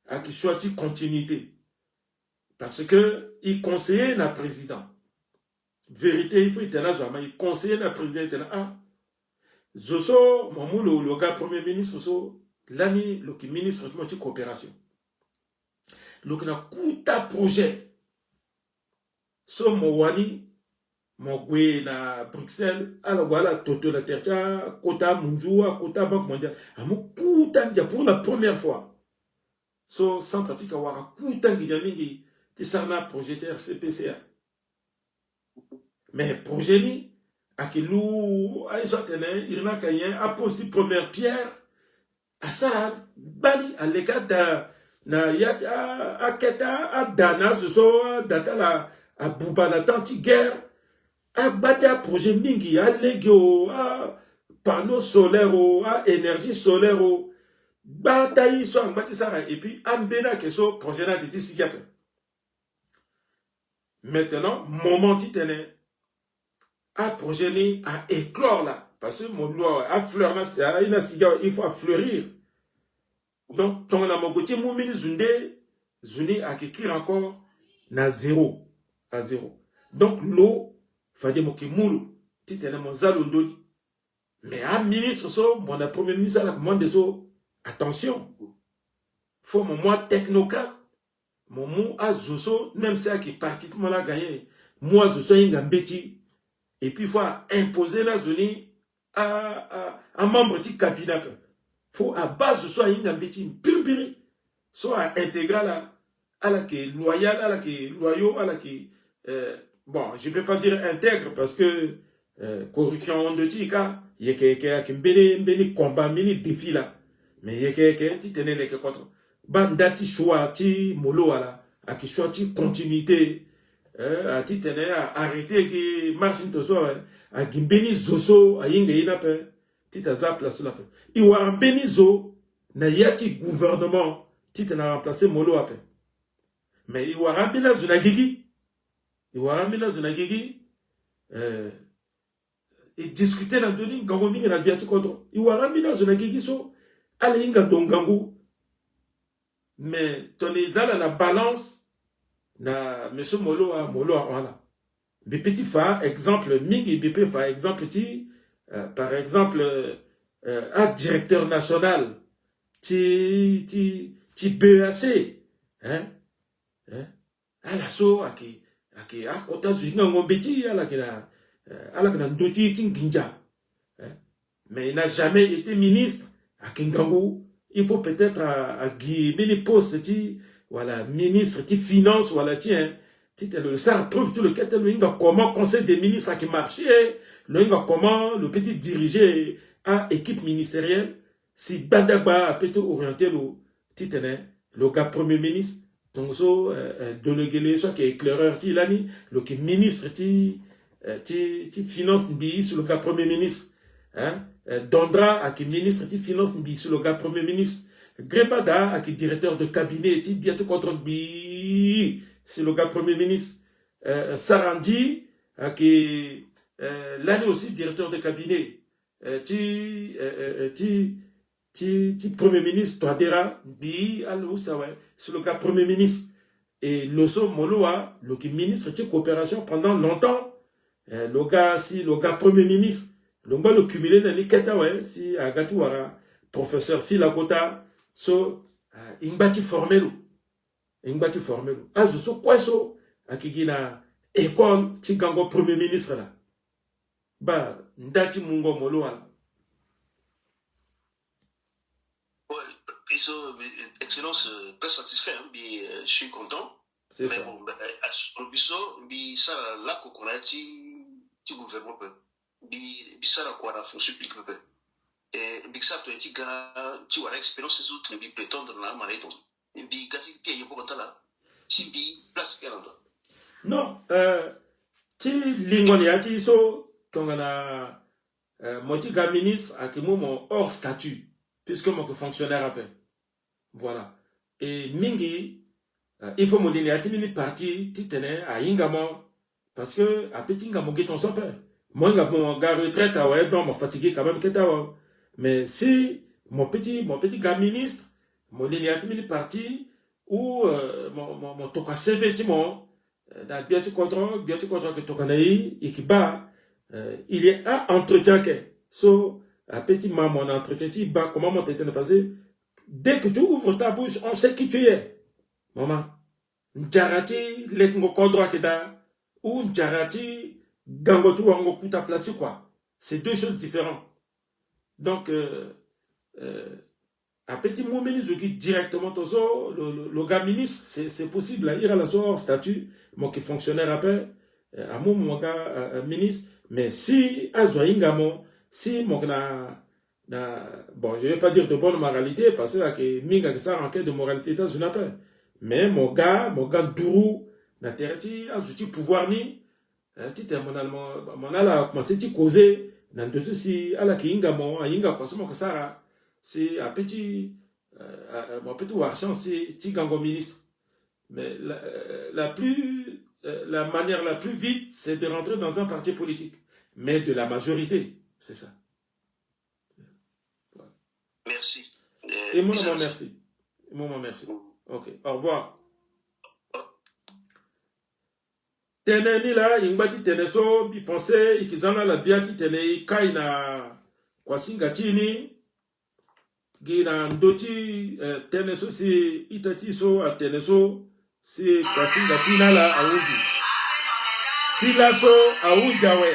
à qui choix, ti continuité. Parce que, il conseillait le président. Vérité, il faut être là, il conseillait le président, il était là. Ah, Zoso, mon le gars premier ministre, Zoso, l'année, le ministre de coopération. Donc, on a tout un projet. So, mon wani, mon goué na Bruxelles, alors voilà, Toto la Tercha, Kota Munjua, Kota Banque mondiale. Amo Koutanga pour la première fois. So, Centrafrique, Awara Koutanga Yamingi, Tissana, projet RCPCA. Mais projet ni, Akilou, Aïsotene, Irna Kayen, a posé première pierre, à ça, Bali, à l'écart na ya a Keta, à Dana, so, data la, à Bouba, la tanti-guerre, à Bata, projet Mingi, à Légio, à panneau solaire, à énergie solaire, Bataille, soit en Batisara, et puis, Ambena, qui est projet na de Tisigap. Maintenant, moment titane, à projet ni, à éclore là, parce que mon loi, à fleur, il faut fleurir. Donc, ton la mogotier, mon mini Zuni, à écrire encore, na zéro. À zéro. Donc, l'eau, fallait moquer moulou. Titane, mon zalondoni. Mais un ministre, mon premier ministre, à la commande des eaux, attention. Faut mon moi technocrate. Mon mot à Zoso, même si qui parti, tout le monde a gagné. Moi, Zoso, il y a un bêtis. Et puis, il faut imposer la zone à un membre du cabinet. Il faut à base de soi, il y a un bêtis, pire, soit intégral à la qui est loyal, à la qui est loyaux, à la qui bon, je ne peux pas dire intègre parce que corruption de tika, il y a quelqu'un qui me combat, me défi là. Mais il y a quelqu'un qui tenait les contre. Bandati choix, ti molo ala, à qui choix, ti continuité, à ti tenait à arrêter qui marche into soi, à gimbeni zoso, à yinga inape, ti taza place la pe. Iwa ambeni zo, na yati gouvernement, ti tenait à remplacer molo ape. Mais iwa ambina zunagigi, et discuter dans le gangomi na biati kodro. Iwa ambina zunagigi so, ale inga dongangu. Mais ton à la balance, na monsieur Molo a voilà. Des petits fa, exemple, mingi BP fa, exemple, par exemple, un directeur national, BAC, hein, à la so, à kota zunga ngombeti, à la kena ndoti tinginja, mais il n'a jamais été ministre à Kingangu. Il faut peut-être à guider les postes, voilà, ministre, finance, voilà, tiens, ça prouve tout le cas, comment conseil des ministres qui marchait, comment le petit diriger à équipe ministérielle, si Bandagba a peut-être orienté le gars premier ministre, donc so, délégué, soit qui est éclaireur, le ministre, finance, sur le gars premier ministre, hein, Dondra, à qui ministre des Finances, sur le gars premier ministre. Grebada, à qui directeur de cabinet, bientôt contre c'est le gars premier ministre. Sarandi, à qui l'année aussi directeur de cabinet. Premier ministre, Toadera, c'est le gars premier ministre. Et Loso Moloa, le ministre de coopération pendant longtemps. Le gars premier ministre. Donc, le cumulé dans les keta, si à Gatouara, professeur Filakota, so, il bâti formé. Ah, je suis quoi, so, à qui na école, Tigango premier ministre là. Bah, Ndati Mungo Moloa. Excellence, très satisfait, hein, je suis content. C'est ça. Mais bon, ça, là, qu'on a dit, gouvernement, bisara quoi la fonction publique et biksa to eti ga tu as expérience des autres bi prétendre na maraîton bi gati pie yebo kontala si bi place kelando non ti lingoni ati so tongana motiga ministre akimo mon hors statut puisque mon fonctionnaire appelle voilà et mingi il faut mon linéati mini parti titene à ingamo parce que à petit ingamo qui ton sope moi mon gars retraite à ouais donc m'a fatigué quand même que mais si mon petit gars ministre mon linéati mini parti ou mon toka CV timo dans bien tu contrôle que toka naï et qui bat il y a un entretien que so à petit maman mon entretien qui bat comment mon tête passé dès que tu ouvres ta bouche on sait qui tu es. Maman, njarati lek ngo kodro keda ou njarati gangotu wango kuta place quoi. C'est deux choses différentes. Donc à petit moment ministre qui directement tozo le gars ministre c'est possible là il a la son statut moi qui fonctionnaire après à mon gars ministre mais si azoingamo si mon bon je vais pas dire de bonne moralité parce que minga que ça enquête de moralité dans une appel. Mais mon gars Dourou, na terati azuti pouvoir ni, tite mon ala commencé à causer, dans deux si ala ki inga mon, inga kwa somo kasara, c'est un petit, mon petit warchan c'est tigango ministre. Mais la manière la plus vite, c'est de rentrer dans un parti politique, mais de la majorité, c'est ça. Merci. Et moi merci. Merci. Ok, au revoir. Teneni la ingbati teneso bi pense ikizana la biati tene kai na kwa singa chini gina ndoti teneso si itati so a teneso si kwa singa china la auji tila so auja we